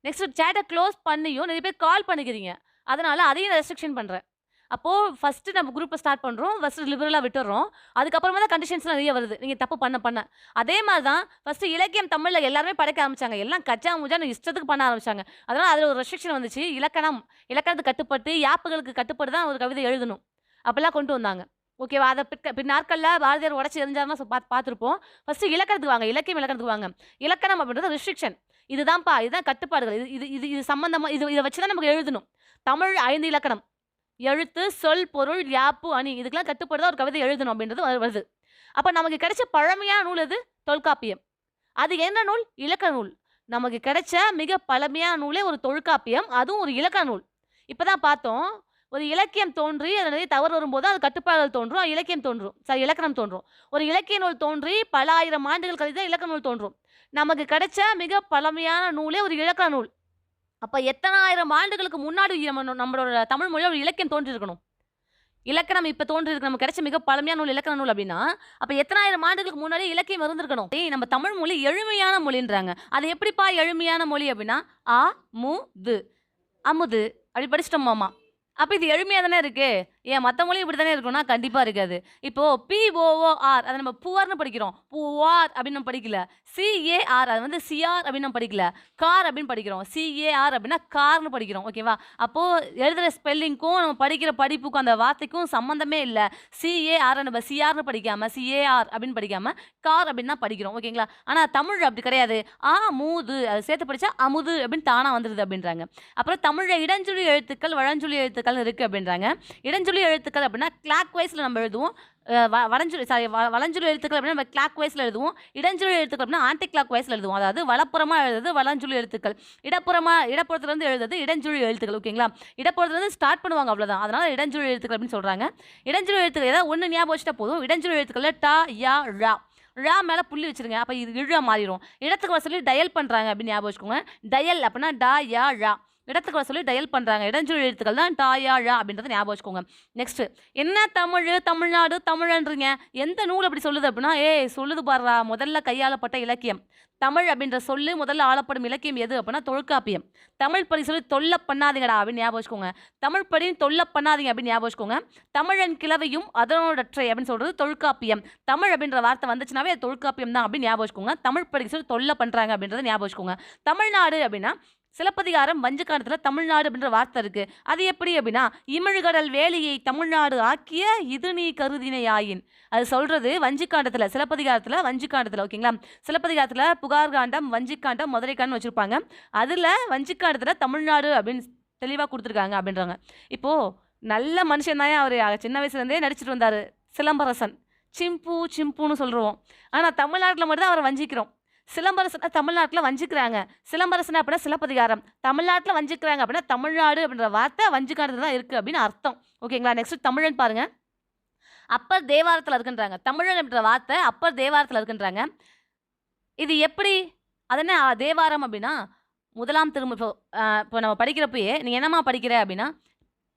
நெக்ஸ்ட் சேட்ட க்ளோஸ் பண்ணியும் நெறைய பேர் கால் பண்ணிக்கிறீங்க. அதனால அதையும் ரெஸ்ட்ரிக்ஷன் பண்றேன். அப்போ ஃபர்ஸ்ட்டு நம்ம குரூப்ப ஸ்டார்ட் பண்றோம். ஃபர்ஸ்ட்டு லிபரலா விட்டுர்றோம். அதுக்கப்புறமா தான் கண்டிஷன்ஸ்லாம் நெறைய வருது. நீங்க தப்பு பண்ண. அதே மாரி தான் ஃபர்ஸ்ட்டு இலக்கியம் தமிழ்ல எல்லாருமே படைக்க ஆரம்பிச்சாங்க. எல்லாம் கச்சா முச்சான்னு இஷ்டத்துக்கு பண்ண ஆரம்பிச்சாங்க. அதனால அதுல ஒரு ரெஸ்ட்ரிக்ஷன் வந்துச்சு. இலக்கணத்துக்கு கட்டுப்பட்டு, யாப்புகளுக்கு கட்டுப்பட்டு தான் ஒரு கவிதை எழுதணும். அப்பலாம் கொண்டு வந்தாங்க. ஓகேவா? அத பின்னாட்கள்ல பாரதியார் உடைச்சு எறிஞ்சாருன்னா பார்த்துருப்போம். ஃபர்ஸ்ட்டு இலக்கணத்துக்கு வாங்க. இலக்கணத்துக்கு வாங்க. இலக்கணம் அப்படின்றது ரெஸ்ட்ரிக்ஷன். இதுதான் கட்டுப்பாடுகள். இது சம்மந்தமா இத வச்சு தான் நமக்கு எழுதணும். தமிழ் 5 இலக்கணம். எழுத்து, சொல், பொருள், யாப்பு, அணி இதுக்கெல்லாம் கட்டுப்பட்டு தான் ஒரு கவிதை எழுதணும் அப்படின்றது வருது. அப்ப நமக்கு கிடைச்ச பழமையான நூல் எது? தொல்காப்பியம். அது என்ன நூல்? இலக்கண நூல். நமக்கு கிடைச்ச மிக பழமையான நூலே ஒரு தொல்காப்பியம். அதுவும் ஒரு இலக்கண நூல். இப்ப தான் பார்த்தோம். ஒரு இலக்கியம் தோன்றி அதில நிறைய தவறு வரும்போது அது கட்டுப்பாடுகள் தோன்றும். இலக்கியம் தோன்றும். இலக்கணம் தோன்றும். ஒரு இலக்கிய நூல் தோன்றி பல ஆயிரம் ஆண்டுகள் கழித்து தான் இலக்கண நூல் தோன்றும். நமக்கு கிடைச்ச மிக பழமையான நூலே ஒரு இலக்கண நூல். அப்ப எத்தன ஆயிரம் ஆண்டுகளுக்கு முன்னாடி நம்மளோட தமிழ் மொழியில ஒரு இலக்கியம் தோன்றியிருக்கணும். இலக்கணம் இப்ப தோன்றியிருக்கு. நமக்கு கிடைச்ச மிக பழமையான நூல் இலக்கண நூல் அப்படின்னா, அப்ப எத்தனாயிரம் ஆண்டுகளுக்கு முன்னாடியே இலக்கியம் இருந்திருக்கணும். நம்ம தமிழ் மொழி எளிமையான மொழின்றாங்க. அது எப்படிப்பா எளிமையான மொழி அப்படின்னா, அ, மு, து. அமுது அப்படி படிச்சிட்டோமாமா. அப்ப இது எளிமையா தானே இருக்கு. ஏன் மத்த மொழி இப்படி தானே இருக்கும்னா, கண்டிப்பா இருக்காது. இப்போ POOR அத நம்ம புவர்ன்னு படிக்கிறோம். புவார் அப்படின்னு நம்ம படிக்கல. CAR அது வந்து சிஆர் அப்படின்னு நம்ம படிக்கல. கார் அப்படின்னு படிக்கிறோம். CAR அப்படின்னா கார்ன்னு படிக்கிறோம். ஓகேவா? அப்போ எழுதுற ஸ்பெல்லிங்க்கும் நம்ம படிக்கிற படிப்புக்கும் அந்த வார்த்தைக்கும் சம்மந்தமே இல்ல. CAR நம்ம சிஆர்ன்னு படிக்காம, CAR அப்படின்னு படிக்காம, கார் அப்படின்னு தான் படிக்கிறோம். ஓகேங்களா? ஆனா தமிழ் அப்படி கிடையாது. மூது அத சேர்த்து படிச்சா அமுது அப்படின்னு தானா வந்துருது அப்படின்றாங்க. அப்புறம் தமிழ்ல இடஞ்சொலி எழுத்துக்கள், வழஞ்சொலி எழுத்துக்கள்னு இருக்கு அப்படின்றாங்க. இடஞ்சொலி இடஞ்சுழி எழுத்துக்கள் அப்படின்னா கிளாக் வைஸில் நம்ம எழுதுவோம். வலஞ்சுழி வலஞ்சுழி எழுத்துக்கள் அப்படின்னா நம்ம கிளாக் வைஸில் எழுதுவோம். இடஞ்சுழி எழுத்துக்கள் அப்படின்னா ஆன்டி கிளாக் வைஸில் எழுதுவோம். அதாவது வலப்புறமாக எழுதுறது வலஞ்சுழி எழுத்துக்கள், இடப்புறத்துலேருந்து எழுதுறது இடஞ்சுழி எழுத்துக்கள். ஓகேங்களா? இடப்புறத்துலேருந்து ஸ்டார்ட் பண்ணுவாங்க, அவ்வளோதான். அதனால் இடஞ்சுழி எழுத்துக்கள் அப்படின்னு சொல்கிறாங்க. இடஞ்சுழி எழுத்துக்கள் ஏதாவது ஒன்று ஞாபகம் வச்சுட்டா போதும். இடஞ்சுழி எழுத்துக்களில் டா, யா, ழா. ழா மேலே புள்ளி வச்சுருங்க, அப்போ இது இழா மாறிடும். இடத்துக்கு வர சொல்லி டயல் பண்ணுறாங்க அப்படின்னு ஞாபகம் வச்சுக்கோங்க. டயல் அப்படின்னா டா, யா, ழா. இடத்துக்கு வர சொல்லி டயல் பண்ணுறாங்க. இடஞ்சுழி எழுத்துக்கள் தான் டா, யா, ழா அப்படின்றத ஞாபகம் வச்சுக்கோங்க. நெக்ஸ்ட்டு, என்ன தமிழ், தமிழ்நாடு, தமிழன்றீங்க, எந்த நூல் அப்படி சொல்லுது அப்படின்னா, சொல்லுது பாருடா, முதல்ல கையாளப்பட்ட இலக்கியம். தமிழ் அப்படின்ற சொல்லு முதல்ல ஆளப்படும் இலக்கியம் எது அப்படின்னா தொல்காப்பியம். தமிழ் படி சொல்லி தொல்லை பண்ணாதீங்கடா அப்படின்னு ஞாபகம் வச்சுக்கோங்க. தமிழ் படி தொல்லை பண்ணாதீங்க அப்படின்னு ஞாபகம் வச்சுக்கோங்க. தமிழன் கிளவையும் அதனோடற்றை அப்படின்னு சொல்கிறது தொல்காப்பியம். தமிழ் அப்படின்ற வார்த்தை வந்துச்சுனாவே அது தொல்காப்பியம் தான் அப்படின்னு ஞாபகம் வச்சுக்கோங்க. தமிழ் படி சொல்லி தொல்லை பண்ணுறாங்க அப்படின்றத ஞாபகம் வச்சுக்கோங்க. தமிழ்நாடு அப்படின்னா சிலப்பதிகாரம் வஞ்சிக்காண்டத்தில் தமிழ்நாடு அப்படின்ற வார்த்தை இருக்குது. அது எப்படி அப்படின்னா, இமிழ்கடல் வேலியை தமிழ்நாடு ஆக்கிய இது நீ கருதினையாயின். அது சொல்கிறது வஞ்சிக்காண்டத்தில், சிலப்பதிகாரத்தில் வஞ்சிக்காண்டத்தில். ஓகேங்களா? சிலப்பதிகாரத்தில் புகார் காண்டம், வஞ்சிக்காண்டம், மதுரை காண்டம் வச்சுருப்பாங்க. அதில் வஞ்சிக்காண்டத்தில் தமிழ்நாடு அப்படின்னு தெளிவாக கொடுத்துருக்காங்க அப்படின்றாங்க. இப்போது நல்ல மனுஷன் தான் அவர், சின்ன வயசுலேருந்தே நடிச்சிட்டு வந்தார் சிலம்பரசன். சிம்புன்னு சொல்கிறோம். ஆனால் தமிழ்நாட்டில் மட்டும்தான் அவரை வஞ்சிக்கிறோம். சிலம்பரசனை தமிழ்நாட்டில் வஞ்சிக்கிறாங்க. சிலம்பரசன் அப்படின்னா சிலப்பதிகாரம், தமிழ்நாட்டில் வஞ்சிக்கிறாங்க அப்படின்னா தமிழ்நாடு அப்படின்ற வார்த்தை வஞ்சிக்காண்டத்தில் தான் இருக்குது அப்படின்னு அர்த்தம். ஓகேங்களா? நெக்ஸ்ட் தமிழன் பாருங்கள். அப்பர் தேவாரத்தில் இருக்குன்றாங்க. தமிழன் அப்படின்ற வார்த்தை அப்பர் தேவாரத்தில் இருக்குன்றாங்க. இது எப்படி? அது என்ன தேவாரம் அப்படின்னா முதலாம் திருமுறை. இப்போ நம்ம படிக்கிறப்பயே நீங்கள் என்னம்மா படிக்கிற அப்படின்னா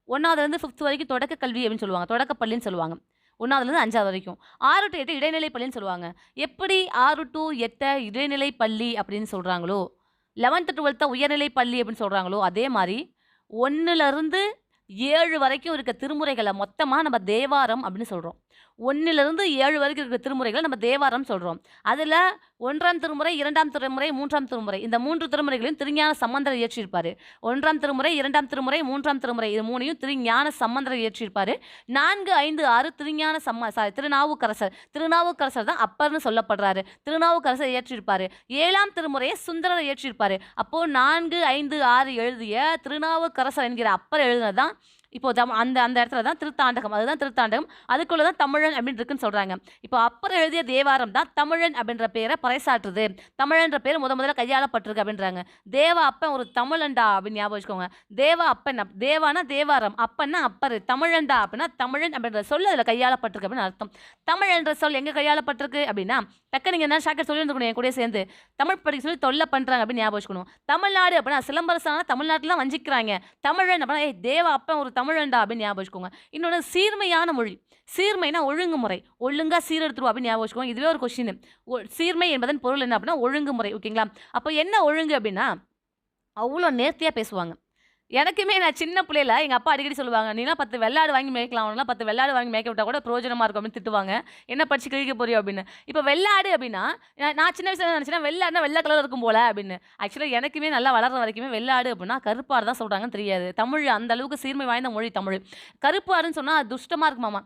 1ஆவதுலேருந்து 5th வரைக்கும் தொடக்க கல்வி அப்படின்னு சொல்லுவாங்க, தொடக்கப்பள்ளின்னு சொல்லுவாங்க. 1ஆவதுலேருந்து 5ஆவது வரைக்கும். 6 to 8 இடைநிலை பள்ளின்னு சொல்லுவாங்க. எப்படி 6 to 8 இடைநிலை பள்ளி அப்படின்னு சொல்கிறாங்களோ, 11th 12th உயர்நிலை பள்ளி அப்படின்னு சொல்கிறாங்களோ, அதே மாதிரி 1லேருந்து 7 வரைக்கும் இருக்க திருமுறைகளை மொத்தமாக நம்ம தேவாரம் அப்படின்னு சொல்கிறோம். 1லேருந்து 7 வரைக்கும் இருக்கிற திருமுறைகளை நம்ம தேவாரம் சொல்கிறோம். அதில் 1ஆம் திருமுறை, 2ஆம் திருமுறை, 3ஆம் திருமுறை, இந்த 3 திருமுறைகளையும் திருஞான சம்பந்தர் இயற்றியிருப்பார். 1ஆம் திருமுறை, 2ஆம் திருமுறை, 3ஆம் திருமுறை, இது 3ஐயும் திருஞான சம்பந்தர் இயற்றியிருப்பார். 4, 5, 6 திருநாவுக்கரசர் தான் அப்பர்னு சொல்லப்படுறாரு. திருநாவுக்கரசர் இயற்றியிருப்பார். 7ஆம் திருமுறையை சுந்தரர் இயற்றியிருப்பார். அப்போது 4, 5, 6 எழுதிய திருநாவுக்கரசர் என்கிற அப்பர் எழுதினது தான் இப்போ அந்த இடத்துல தான் திருத்தாண்டகம். அதுதான் திருத்தாண்டகம். அதுக்குள்ளே தான் தமிழன் அப்படின்னு இருக்குன்னு சொல்கிறாங்க. இப்போ அப்பர் எழுதிய தேவாரம் தான் தமிழன் அப்படின்ற பேரை பறைசாற்றுது. தமிழன்ற பேர் முதல்ல கையாளப்பட்டிருக்கு அப்படின்றாங்க. தேவ அப்பன் ஒரு தமிழன்டா அப்படின்னு ஞாபகம் வச்சுக்கோங்க. தேவ அப்பன், தேவானா தேவாரம், அப்பன்னா அப்பர், தமிழன்டா அப்படின்னா தமிழன் அப்படின்ற சொல் அதில் கையாளப்பட்டிருக்கு அப்படின்னு அர்த்தம். தமிழ் என்ற சொல் எங்கே கையாளப்பட்டிருக்கு அப்படின்னா டக்கு நீங்கள் என்ன ஷாக்கெட் சொல்லியிருந்துக்கணும் என் கூட சேர்ந்து. தமிழ் படிக்க சொல்லி தொல்லை பண்ணுறாங்க அப்படின்னு ஞாபகம் வச்சுக்கணும். தமிழ்நாடு அப்படின்னா சிலம்பரசனான தமிழ்நாட்டில் வஞ்சிக்கிறாங்க. தமிழன் அப்படின்னா தேவ அப்பன் ஒரு தமிழன்டா அப்படின்னு ஞாபகம் வச்சுக்கோங்க. இன்னொன்று சீர்மையான மொழி. சீர்மைனா ஒழுங்குமுறை, ஒழுங்காக சீரெடுத்துருவோம் அப்படின்னு ஞாபகம் வச்சுக்கோங்க. இதுவே ஒரு கொஸ்டின். சீர்மை என்பதன் பொருள் என்ன அப்படின்னா ஒழுங்குமுறை. ஓகேங்களா? அப்போ என்ன ஒழுங்கு அப்படின்னா அவ்வளோ நேர்த்தியாக பேசுவாங்க. எனக்குமே நான் சின்ன பிள்ளையில எங்கள் அப்பா அடிக்கடி சொல்லுவாங்க, நீலாம் 10 வெள்ளாடு வாங்கி மேய்க்கலாம், அவனெலாம் 10 வெள்ளாடு வாங்கி மேய்க்க விட்டால் கூட பிரயோஜனமாக இருக்கும் அப்படின்னு திட்டுவாங்க. என்ன படிச்சு கிழிக்க போறியோ அப்படின்னு. இப்போ வெள்ளாடு அப்படின்னா நான் சின்ன வயசுல நினச்சேன்னா வெள்ளாடுனா வெள்ளை கலர் இருக்கும் போல அப்படின்னு. ஆக்சுவலாக எனக்குமே நல்லா வளர்ற வரைக்குமே வெள்ளாடு அப்படின்னா கருப்பாடு தான் சொல்கிறாங்கன்னு தெரியாது. தமிழ் அந்த அளவுக்கு சீர்மை வாய்ந்த மொழி தமிழ். கருப்பாடுன்னு சொன்னால் அது துஷ்டமாக இருக்குமாமா,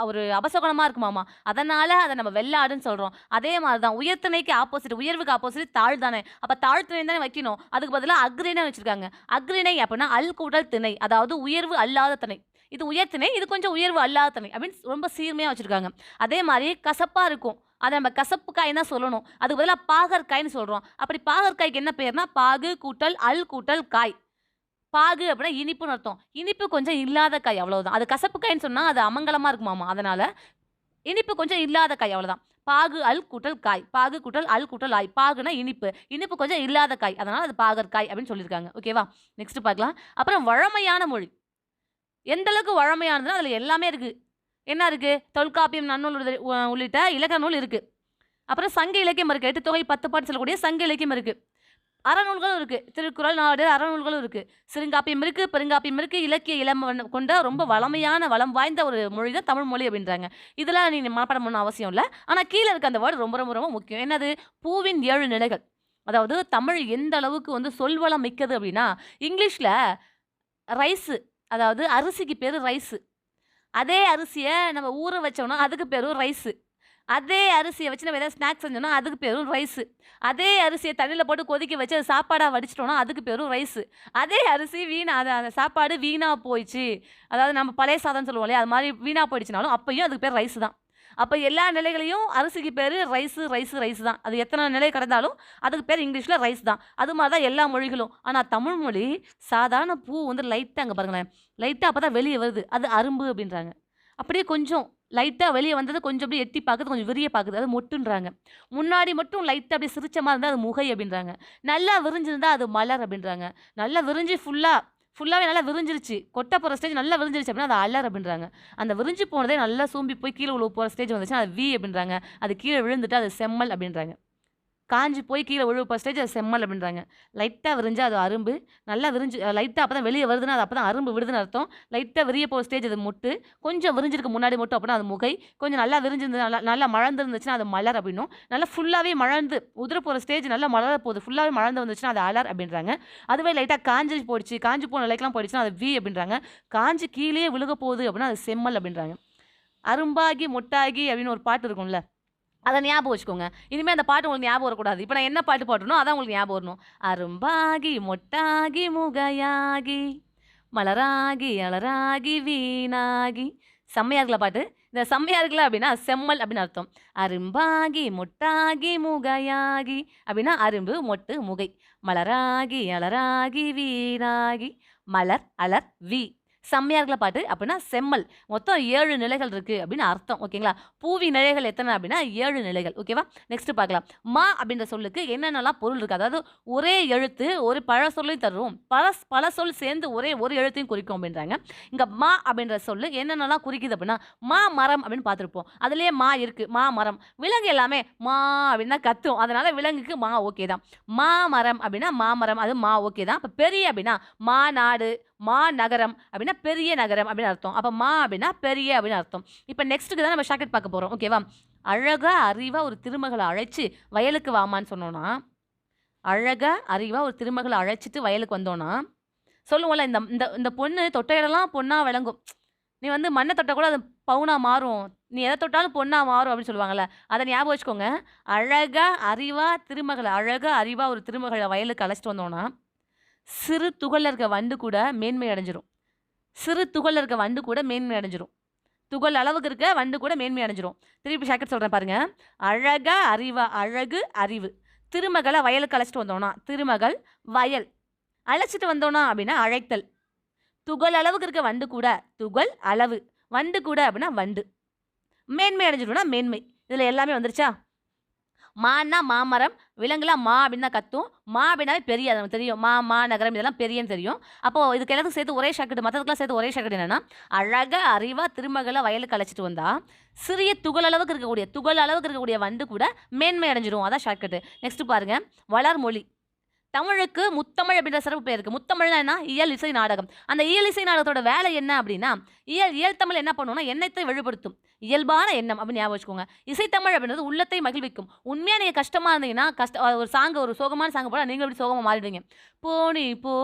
ஒரு அபசகுணமாக இருக்குமாமா. அதனால் அதை நம்ம வெள்ளாடுன்னு சொல்கிறோம். அதே மாதிரி தான் உயர்த்திணைக்கு ஆப்போசிட், உயர்வுக்கு ஆப்போசிட் தாழ் தானே. அப்போ தாழ்த்திணை தானே வைக்கணும். அதுக்கு பதிலாக அக்ரிணை வச்சுருக்காங்க. அக்ரிணை அப்படின்னா அல் கூட்டல் திணை, அதாவது உயர்வு அல்லாத திணை. இது உயர்த்திணை, இது கொஞ்சம் உயர்வு அல்லாத திணை அப்படின்னு ரொம்ப சீர்மையாக வச்சுருக்காங்க. அதே மாதிரி கசப்பாக இருக்கும், அதை நம்ம கசப்பு காய் தான் சொல்லணும். அதுக்கு பதிலாக பாகற்காய்ன்னு சொல்கிறோம். அப்படி பாகற்காய்க்கு என்ன பேர்னா பாகு கூட்டல் அல் கூட்டல் காய். பாகு அப்படின்னா இனிப்புன்னு அர்த்தம். இனிப்பு கொஞ்சம் இல்லாத காய், அவ்வளவுதான். அது கசப்பு காய்ன்னு சொன்னால் அது அமங்கலமாக இருக்குமாமா. அதனால் இனிப்பு கொஞ்சம் இல்லாத காய், அவ்வளோதான். பாகு அல் கூட்டல் காய், பாகு கூட்டல் அல் கூட்டல் ஆய். பாகுனா இனிப்பு, இனிப்பு கொஞ்சம் இல்லாத காய், அதனால் அது பாகற்காய் அப்படின்னு சொல்லியிருக்காங்க. ஓகேவா? நெக்ஸ்ட் பார்க்கலாம். அப்புறம் வழமையான மொழி எந்த அளவுக்கு வழமையானதுன்னா அதில் எல்லாமே இருக்குது. என்ன இருக்குது? தொல்காப்பியம், நன்னூல் உள்ளிட்ட இலக்கண நூல் இருக்குது. அப்புறம் சங்க இலக்கியம் இருக்குது. 8 தொகை 10 பாட்டு சொல்லக்கூடிய சங்க இலக்கியம் இருக்குது. அறநூல்களும் இருக்குது. திருக்குறள், நாடு, அறநூல்களும் இருக்குது. சிறுங்காப்பியம் இருக்குது, பெருங்காப்பியம் இருக்குது. இலக்கிய இளம் கொண்ட ரொம்ப வளமையான வளம் வாய்ந்த ஒரு மொழி தான் தமிழ் மொழி அப்படின்றாங்க. இதெல்லாம் நீங்கள் மனப்பாடம் பண்ண அவசியம் இல்லை. ஆனால் கீழே இருக்க அந்த வேர்டு ரொம்ப ரொம்ப ரொம்ப முக்கியம். என்னது? பூவின் 7 நிலைகள். அதாவது தமிழ் எந்த அளவுக்கு வந்து சொல்வளம் மிக்கது அப்படின்னா, இங்கிலீஷில் ரைஸு, அதாவது அரிசிக்கு பேர் ரைஸு. அதே அரிசியை நம்ம ஊற வச்சோம்னா அதுக்கு பேரும் ரைஸு. அதே அரிசிய வச்சு நம்ம ஏதாவது ஸ்நாக்ஸ் செஞ்சோம்னா, அதுக்கு பேரும் ரைஸு. அதே அரிசிய தண்ணீல போட்டு கொதிக்க வச்சு அது சாப்பாடா வடிச்சிட்டோம்னா, அதுக்கு பேரும் ரைஸு. அதே அரிசி அந்த சாப்பாடு வீணா போயிடுச்சு. அதாவது நம்ம பழைய சாதம்ன்னு சொல்லுவோம் இல்லையா? அது மாரி வீணா போயிடுச்சுனாலும், அப்பயும் அதுக்கு பேர் ரைஸு தான். அப்ப எல்லா நிலைகளையும் அரிசிக்கு பேரு ரைஸு, ரைஸு, ரைஸு தான். அது எத்தன நிலை கடந்தாலும், அதுக்கு பேர் இங்கிலீஷ்ல ரைஸ் தான். அது மாரி தான் எல்லா மொழிகளும். ஆனா தமிழ் மொழி சாதாரண பூ வந்து லைட்டா அங்க பாருங்களேன். லைட்டா அப்பதான் வெளிய வருது. அது அரும்பு அப்படின்றாங்க. அப்படியே கொஞ்சம் லைட்டா வெளிய வந்தது கொஞ்சம் அப்படியே எட்டி பாக்குது, கொஞ்சம் விரிய பாக்குது. அது மொட்டுன்றாங்க. முன்னாடி மட்டும் லைட்டா அப்படியே சிரிச்ச மாரி இருந்தா அது முகை அப்படின்றாங்க. நல்லா விரிஞ்சிருந்தா அது மலர் அப்படின்றாங்க. நல்லா விரிஞ்சு ஃபுல்லாவே நல்லா விரிஞ்சிருச்சு. கொட்ட போற ஸ்டேஜ் நல்லா விரிஞ்சிருச்சு அப்படின்னா அது அலர் அப்படின்றாங்க. அந்த விரிஞ்சு போனதே நல்லா சூம்பி போய் கீழ விழ போற ஸ்டேஜ் வந்துச்சுன்னா அது வி அப்படின்றாங்க. அது கீழ விழுந்துட்டா அது செம்மல் அப்படின்றாங்க. காஞ்சு போய் கீழ விழுவ ஸ்டேஜ் அது செம்மல் அப்படின்றாங்க. லைட்டா விரிஞ்சா அது அரும்பு. நல்லா விரிஞ்சு லைட்டா அப்பதான் வெளிய வருதுன்னா, அது அப்பதான் அரும்பு விடுதுன்னு அர்த்தம். லைட்டா விரிய போற ஸ்டேஜ் அது மொட்டு. கொஞ்சம் விரிஞ்சிருக்கு முன்னாடி மட்டும் அப்படின்னா அது முகை. கொஞ்சம் நல்லா விரிஞ்சிருந்து நல்லா மலர்ந்திருந்துச்சுன்னா அது மலர் அப்படின்னும். நல்லா ஃபுல்லாவே மலர்ந்து உதிர போற ஸ்டேஜ் நல்லா மலர போகுது. ஃபுல்லாவே மலர்ந்து வந்துச்சுன்னா அது அலர் அப்படின்றாங்க. அதுவே லைட்டா காஞ்சு போயிடுச்சு, காஞ்சு போன நிலைக்கெல்லாம் போயிடுச்சுன்னா அது வி அப்படின்றாங்க. காஞ்சு கீழயே விழுக போகுது அப்படின்னா அது செம்மல் அப்படின்றாங்க. அரும்பாகி மொட்டாகி அப்படின்னு ஒரு பாட்டு இருக்கும்ல. அத ஞாபகம் வச்சுக்கோங்க. இனிமே அந்த பாட்டு உங்களுக்கு ஞாபகம் வரக்கூடாது. இப்ப நான் என்ன பாட்டு பாடுறேனோ, அதான் உங்களுக்கு ஞாபகம் வரணும். அரும்பாகி, மொட்டாகி, முகையாகி, மலராகி, அலராகி, வீணாகி. செம்மையா இருக்குல்ல பாட்டு? இந்த செம்மையா இருக்குல்ல அப்டின்னா, செம்மல் அப்டின்னு அர்த்தம். அரும்பாகி, மொட்டாகி, முகையாகி அப்டின்னா அரும்பு, மொட்டு, முகை. மலராகி, அலராகி, வீணாகி, மலர், அலர், வி. செம்மையா இருக்குல்ல பாட்டு? அப்டின்னா செம்மல். மொத்தம் 7 நிலைகள் இருக்கு அப்படின்னு அர்த்தம். ஓகேங்களா? பூவி நிலைகள் எத்தன அப்படின்னா 7 நிலைகள். ஓகேவா? நெக்ஸ்ட் பார்க்கலாம். மா அப்படின்ற சொல்லுக்கு என்னென்னலாம் பொருள் இருக்கு? அதாவது ஒரே எழுத்து ஒரு பழச்சொல்லையும் தரும். பல சொல் சேர்ந்து ஒரே ஒரு எழுத்தையும் குறிக்கும் அப்படின்றாங்க. இங்க மா அப்படின்ற சொல்லு என்னென்னலாம் குறிக்குது அப்படின்னா, மா மரம் அப்படின்னு பார்த்திருப்போம். அதிலேயே மா இருக்கு. மா மரம். விலங்கு எல்லாமே மா அப்படின்னு தான் கத்தும். அதனால விலங்குக்கு மா ஓகே தான். மா மரம் அப்படின்னா மாமரம். அது மா ஓகே தான். அப்ப பெரிய அப்படின்னா மாநாடு, மாநகரம் அப்படின்னா பெரிய நகரம் அப்படின்னு அர்த்தம். அப்ப மா அப்படின்னா பெரிய அப்படின்னு அர்த்தம். இப்ப நெக்ஸ்ட்டுக்கு தான் நம்ம ஷார்ட்கட் பார்க்க போறோம். ஓகேவா? அழகா அறிவா ஒரு திருமகள அழைச்சு வயலுக்கு வாமான்னு சொன்னோம்னா, அழகா அறிவா ஒரு திருமகள அழைச்சிட்டு வயலுக்கு வந்தோம்னா, சொல்லுவோம்ல இந்த இந்த இந்த பொண்ணு தொட்ட இடம்லாம் பொன்னா விளங்கும். நீ வந்து மண்ண தொட்டா கூட அது பவுனா மாறும். நீ எத தொட்டாலும் பொன்னா மாறும் அப்படின்னு சொல்லுவாங்கல்ல. அத ஞாபகம் வச்சுக்கோங்க. அழகா அறிவா திருமகள அழகா அறிவா ஒரு திருமகள வயலுக்கு அழைச்சிட்டு வந்தோம்னா, சிறு துகள்ல இருக்க வண்டு கூட மேன்மை அடைஞ்சிரும். சிறு துகள்ல இருக்க வண்டு கூட மேன்மை அடைஞ்சிரும். துகள் அளவுக்கு இருக்க வண்டு கூட மேன்மை அடைஞ்சிரும். திருப்பி ஷார்ட்கட் சொல்றேன் பாருங்க. அழகா அறிவா அழகு அறிவு. திருமகள வயலுக்கு அழைச்சிட்டு வந்தோம்னா, திருமகள் வயல். அழைச்சிட்டு வந்தோம்னா அப்படின்னா அழைத்தல். துகள் அளவுக்கு இருக்க வண்டு கூட துகள் அளவு. வண்டு கூட அப்படின்னா வண்டு. மேன்மை அடைஞ்சிரும்னா மேன்மை. இதுல எல்லாமே வந்துருச்சா? மான்னா மாமரம், விலங்குலாம் மா அப்படின்னு தான் கத்தும். மா அப்படின்னாவே பெரிய அது நமக்கு தெரியும். மாநகரம் இதெல்லாம் பெரியன்னு தெரியும். அப்போ இதுக்கு எல்லாத்துக்கும் சேர்த்து ஒரே ஷார்ட்கட் மத்ததுக்கெல்லாம் சேர்த்து ஒரே ஷார்ட்கட் என்னன்னா, அழகா அறிவா திருமகள வயலுக்கு அழைச்சிட்டு வந்தா, சிறிய துகள் அளவுக்கு இருக்கக்கூடிய வண்டு கூட மேன்மை அடைஞ்சிரும். அதான் ஷார்ட்கட். நெக்ஸ்ட் பாருங்க. வளர்மொழி. தமிழுக்கு முத்தமிழ் அப்படின்ற சிறப்பு பெயர் இருக்கு. முத்தமிழ்னா என்ன? இயல், இசை, நாடகம். அந்த இயல், இசை, நாடகத்தோட வேலை என்ன அப்படின்னா, இயல் தமிழ் என்ன பண்ணும்னா, எண்ணத்தை வெளிப்படுத்தும். இயல்பான எண்ணம் அப்படின்னு ஞாபகம் வச்சுக்கோங்க. இசைத்தமிழ் அப்படின்றது உள்ளத்தை மகிழ்விக்கும். உண்மையா நீங்க கஷ்டமா இருந்தீங்கன்னா, ஒரு சோகமான சாங் போட்டா நீங்களும் அப்படி சோகமா மாறிடுவீங்க. "போனி போ"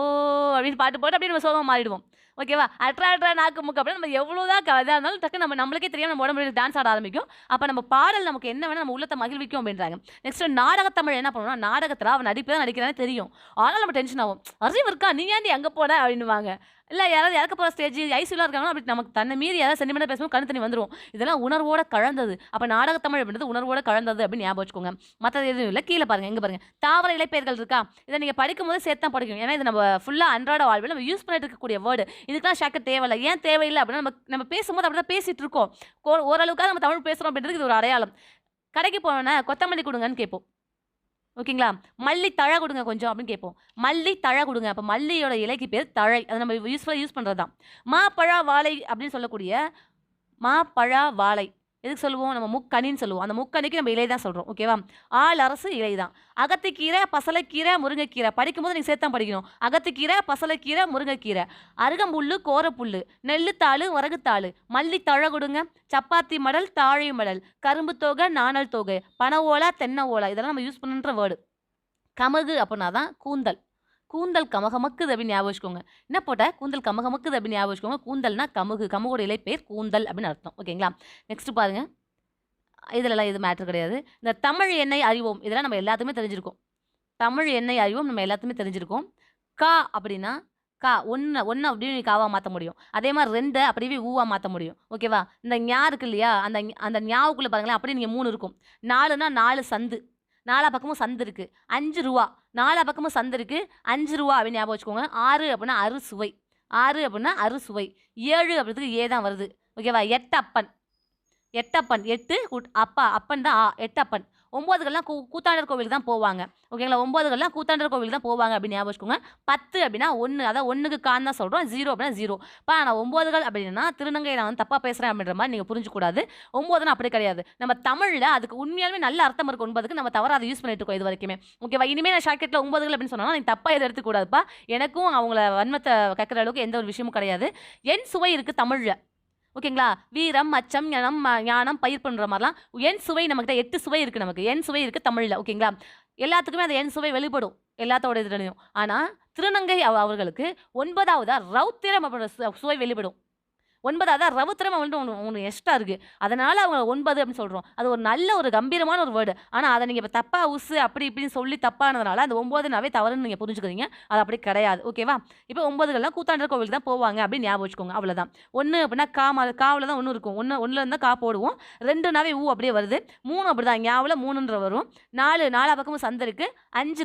அப்படின்னு பாட்டு போட்டு அப்படியே நம்ம சோகமா மாறிடுவோம். ஓகேவா? அட்ரா அட்ரா நாக்கு மூக்கு அப்படின்னு நம்ம எவ்வளோதான் இதா இருந்தாலும் டக்குனு நம்மளுக்கே தெரியாம நம்ம உடம்புல டான்ஸ் ஆட ஆரம்பிக்கும். அப்ப நம்ம பாடல் நமக்கு என்ன வேணா நம்ம உள்ளத்தை மகிழ்விக்கும் அப்படின்றாங்க. நெக்ஸ்ட் நாடகத்தமிழ் என்ன பண்ணுவோம்னா, நாடகத்துல அவன் நடிக்கிறானே தெரியும். ஆனாலும் நம்ம டென்ஷன் ஆகும். "அறிவு இருக்கா? நீ ஏன்டி அங்க போன?" அப்படின்னுவாங்க. இல்ல யாராவது இறக்க போற ஸ்டேஜ் ஐசியூல இருக்காங்கன்னா, அப்படி நமக்கு தன்னை மீறி ஏதாவது சென்டிமெண்டா பேசும்போது கண்ணு தண்ணி வந்துரும். இதெல்லாம் உணர்வோட கலந்தது. அப்ப நாடகத்தமிழ் அப்படின்றது உணர்வோட கலந்தது அப்படின்னு ஞாபகம் வச்சுக்கோங்க. மத்தது எதுவும் இல்ல. கீழ பாருங்க. இங்க பாருங்க. தாவர இலைப்பெயர்கள் இருக்கா? இத நீங்க படிக்கும்போது சேர்த்து தான் படிக்கணும். ஏன்னா இது நம்ம ஃபுல்லா அன்றாட வாழ்வில நம்ம யூஸ் பண்ணிட்டு இருக்கக்கூடிய வேர்ட். இதுக்கெல்லாம் ஷார்ட்கட் தேவையில்ல. ஏன் தேவையில்ல அப்படின்னா, நம்ம பேசும்போது அப்படிதான் பேசிட்டு இருக்கோம். ஓரளவுக்காவது நம்ம தமிழ் பேசுறோம் அப்படின்றதுக்கு இது ஒரு அடையாளம். கடைக்கு போனோனே கொத்தமல்லி குடுங்கன்னு கேட்போம். ஓகேங்களா? மல்லி தழை குடுங்க கொஞ்சம் அப்படின்னு கேட்போம். மல்லி தழை குடுங்க. அப்ப மல்லியோட இலைக்கு பேர் தழை. அத நம்ம யூஸ் பண்றது தான். மாப்பழா வாழை அப்படின்னு சொல்லக்கூடிய மாப்பழா வாழை. எதுக்கு சொல்லுவோம்? நம்ம முக்கனின்னு சொல்லுவோம். அந்த முக்கனிக்கு நம்ம இலை தான் சொல்றோம். ஓகேவா? ஆள் அரசு இலை தான். அகத்திக்கீரை, பசலைக்கீரை, முருங்கைக்கீரை. படிக்கும்போது நீங்க சேர்த்து தான் படிக்கணும். அகத்திக்கீரை, பசலைக்கீரை, முருங்கைக்கீரை. அருகம்புல்லு, கோரப்புல்லு, நெல்லுத்தாளு, வரகுத்தாளு, மல்லி தழை குடுங்க, சப்பாத்தி மடல், தாழை மடல், கரும்பு தோகை, நாணல் தோகை, பனை ஓலை, தென்னை ஓலை. இதெல்லாம் நம்ம யூஸ் பண்ணுன்ற வேர்டு. கமுகு அப்படின்னா தான் கூந்தல். கூந்தல் கமகமக்குது அப்படின்னு ஞாபகம் வச்சுக்கோங்க. என்ன போட்ட? கூந்தல் கமகமக்குது அப்படின்னு ஞாபகம் வச்சுக்கோங்க. கூந்தல்னா கமுகு. கமுகோட இலை பேர் கூந்தல் அப்படின்னு அர்த்தம். ஓகேங்களா? நெக்ஸ்ட் பாருங்க. இதுலலாம் இது மேட்டர் கிடையாது. இந்த தமிழ் எண்ணை அறிவோம் இதெல்லாம் நம்ம எல்லாத்துக்குமே தெரிஞ்சிருக்கும். தமிழ் எண்ணை அறிவோம் நம்ம எல்லாத்துக்குமே தெரிஞ்சிருக்கும். கா அப்படின்னா கா 1 அப்படியே நீ காவா மாத்த முடியும். அதே மாரி 2 அப்படியே ஊவா மாத்த முடியும். ஓகேவா? இந்த ஞா இருக்கு இல்லையா? அந்த ஞாவுக்குள்ள பாருங்களேன், அப்படியே நீங்க 3 இருக்கும். 4னா 4 சந்து. 4 பக்கமும் சந்து இருக்கு. ரூ. 5 4 பக்கமும் சந்து இருக்கு. ரூ. 5 அப்படின்னு ஞாபகம் வச்சுக்கோங்க. 6 அப்படின்னா அறுசுவை. 6 அப்படின்னா அறுசுவை. 7 அப்படின்றதுக்கு ஏ தான் வருது. ஓகேவா? எட்டப்பன். எட்டப்பன் 8 அப்பா அப்பன் தான் எட்டப்பன். 9கள்லாம் கூத்தாண்டர் கோவிலுக்கு தான் போவாங்க. ஓகேங்களா? 9கள்லாம் கூத்தாண்டர் கோவிலுக்கு தான் போவாங்க அப்படின்னு ஞாபகம் வச்சுக்கோங்க. 10 அப்படின்னா 1 அதான் 1க்கு கான்னு தான் சொல்றோம். 0 அப்படின்னா 0. நான் 9கள் அப்படின்னா திருநங்கை நான் வந்து தப்பா பேசுறேன் அப்படின்ற மாதிரி நீங்க புரிஞ்சுக்கூடாது. 9னா அப்படி கிடையாது. நம்ம தமிழ்ல அதுக்கு உண்மையாலுமே நல்ல அர்த்தம் இருக்கு 9க்கு. நம்ம தவறா அதை யூஸ் பண்ணிட்டு இருக்கோம் இது வரைக்குமே. ஓகேவா? இனிமே நான் ஷார்ட்கட்ல 9கள் அப்படின்னு சொன்னா நீங்க தப்பா எதுவும் எடுத்துக்கூடாதுப்பா. எனக்கும் அவங்கள வன்மத்தை கக்கிற அளவுக்கு எந்த ஒரு விஷயமும் கிடையாது. என் சுவை இருக்கு தமிழ்ல. ஓகேங்களா? வீரம், அச்சம், ஞானம், பயிர் பண்ற மாதிரிலாம் எண் சுவை நம்மகிட்ட 8 சுவை இருக்கு நமக்கு. எண் சுவை இருக்கு தமிழ்ல. ஓகேங்களா? எல்லாத்துக்குமே அந்த எண் சுவை வெளிப்படும். எல்லாத்தோட இதுலயும். ஆனா திருநங்கை அவர்களுக்கு 9வதா ரௌத்திரம் அப்படின்ற சுவை வெளிப்படும். 9வதா ரவுத்திரம் வந்து ஒண்ணு எக்ஸ்ட்ரா இருக்கு. அதனால அவங்க 9 அப்படின்னு சொல்றோம். அது ஒரு நல்ல ஒரு கம்பீரமான ஒரு வேர்டு. ஆனா அத நீங்க இப்ப தப்பா உசு அப்படி இப்படின்னு சொல்லி தப்பானதுனால அந்த 9னாவே தவறுன்னு நீங்க புரிஞ்சுக்கிறீங்க. அது அப்படி கிடையாது. ஓகேவா? இப்ப 9கள்லாம் கூத்தாண்டர் கோவிலுக்கு தான் போவாங்க அப்படின்னு ஞாபகம் வச்சுக்கோங்க. அவ்வளவுதான். 1 அப்படின்னா காவுல தான் 1 இருக்கும். 1ல இருந்தா கா போடுவோம். 2னாவே ஊ அப்படியே வருது. 3 அப்படிதான் ஞாவுல 3ன்ற வரும். 4 பக்கமும் சந்து இருக்கு.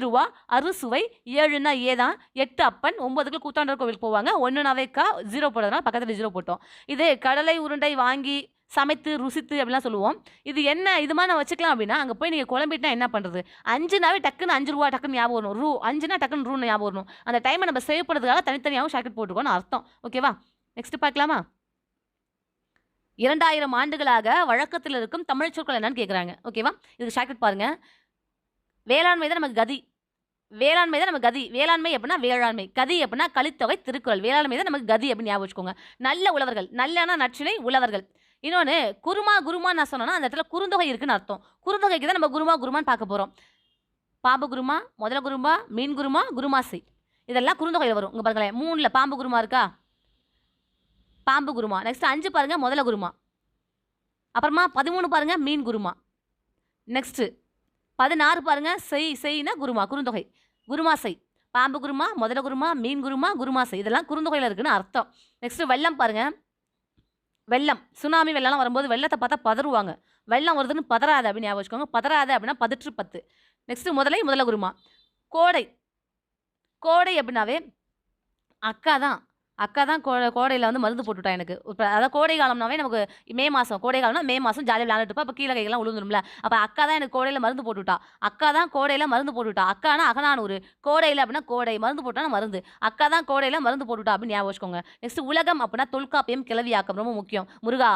ரூ. 5 அறுசுவை. 7னா ஏ தான். 8 அப்பன். 9க்கு கூத்தாண்டர் கோவிலுக்கு போவாங்க. 1னாவே கா 0 போடுறதுனால பக்கத்துல 0 போட்டோம். இது கடலை உருண்டை வாங்கி சமைத்து ருசித்து அப்படிலாம் சொல்லுவோம். இது என்ன இது மாதிரி நான் வச்சுக்கலாம் அப்படின்னா அங்கே போய் நீங்கள் குழம்பிட்டா என்ன பண்ணுறது? 5னாவே டக்குன்னு ரூ. 5 டக்குன்னு ஞாபகம் வரும். 5னா டக்குன்னு ரூன்னு ஞாபகம் வரணும். அந்த டைமை நம்ம சேவ் பண்ணுறதுக்காக தனித்தனியாகவும் ஷாக்கெட் போட்டுருக்கோம்னு அர்த்தம். ஓகேவா? நெக்ஸ்ட் பார்க்கலாமா? 2000 ஆண்டுகளாக வழக்கத்தில் இருக்கும் தமிழ் சொற்கள் என்னன்னு கேட்குறாங்க. ஓகேவா? இது ஷாக்கெட் பாருங்க. வேளாண்மை தான் நமக்கு கதி. வேளாண்மை தான் நம்ம கதி. வேளாண்மை அப்படின்னா வேளாண்மை. கதி அப்படின்னா கலித்தொகை திருக்குறள். வேளாண்மை தான் நமக்கு கதி அப்படின்னு ஞாபகம் வச்சுக்கோங்க. நல்ல உழவர்கள். நல்லனா நற்றிணை உழவர்கள். இன்னொன்று குருமா நான் சொன்னேன்னா அந்த இடத்துல குறுந்தொகை இருக்குன்னு அர்த்தம். குறுந்தொகைக்கு தான் நம்ம குருமான்னு பார்க்க போகிறோம். பாம்பு குருமா, முதல குருமா, மீன் குருமா, குருமாசை. இதெல்லாம் குறுந்தொகையில் வரும். இங்கே பாருங்களேன். 3ல் பாம்பு குருமா இருக்கா? பாம்பு குருமா. நெக்ஸ்ட் 5 பாருங்க முதல குருமா. அப்புறமா 13 பாருங்க மீன் குருமா. நெக்ஸ்ட் 16 பாருங்க செய்னா குருமா குறுந்தொகை. குருமாசை. பாம்பு குருமா, முதல குருமா, மீன் குருமா, குருமாசை. இதெல்லாம் குறுந்தொகையில் இருக்குன்னு அர்த்தம். நெக்ஸ்ட் வெள்ளம் பாருங்க. வெள்ளம் சுனாமி வெள்ளம்லாம் வரும்போது வெள்ளத்தை பார்த்தா பதறுவாங்க. வெள்ளம் வருதுன்னு பதறாத அப்படின்னு ஞாபகம் வச்சுக்கோங்க. பதறாத அப்படின்னா 10. நெக்ஸ்ட் முதல குருமா. கோடை. கோடை அப்படின்னாவே அக்கா தான் கோடையில் வந்து மருந்து போட்டுவிட்டா எனக்கு. இப்போ அதாவது கோடை காலம்னாவே நமக்கு மே மாதம். கோடை காலம்னா மே மாதம் ஜாலியாக விளையாண்டுட்டு இருப்போம். அப்போ கீழே கைகள்லாம் விழுந்துரும்ல. அப்போ அக்கா தான் எனக்கு கோடையில் மருந்து போட்டுவிட்டா. அக்கா தான் கோடையில் மருந்து போட்டுவிட்டா. அக்கானா அகநானூறு. கோடையில் அப்படின்னா கோடை. மருந்து போட்டானா மருந்து. அக்கா தான் கோடையில் மருந்து போட்டுவிட்டா அப்படின்னு ஞாபகம் வச்சுக்கோங்க. நெக்ஸ்ட் உலகம் அப்படின்னா தொல்காப்பியம் கிளவியாக்கம் ரொம்ப முக்கியம். முருகா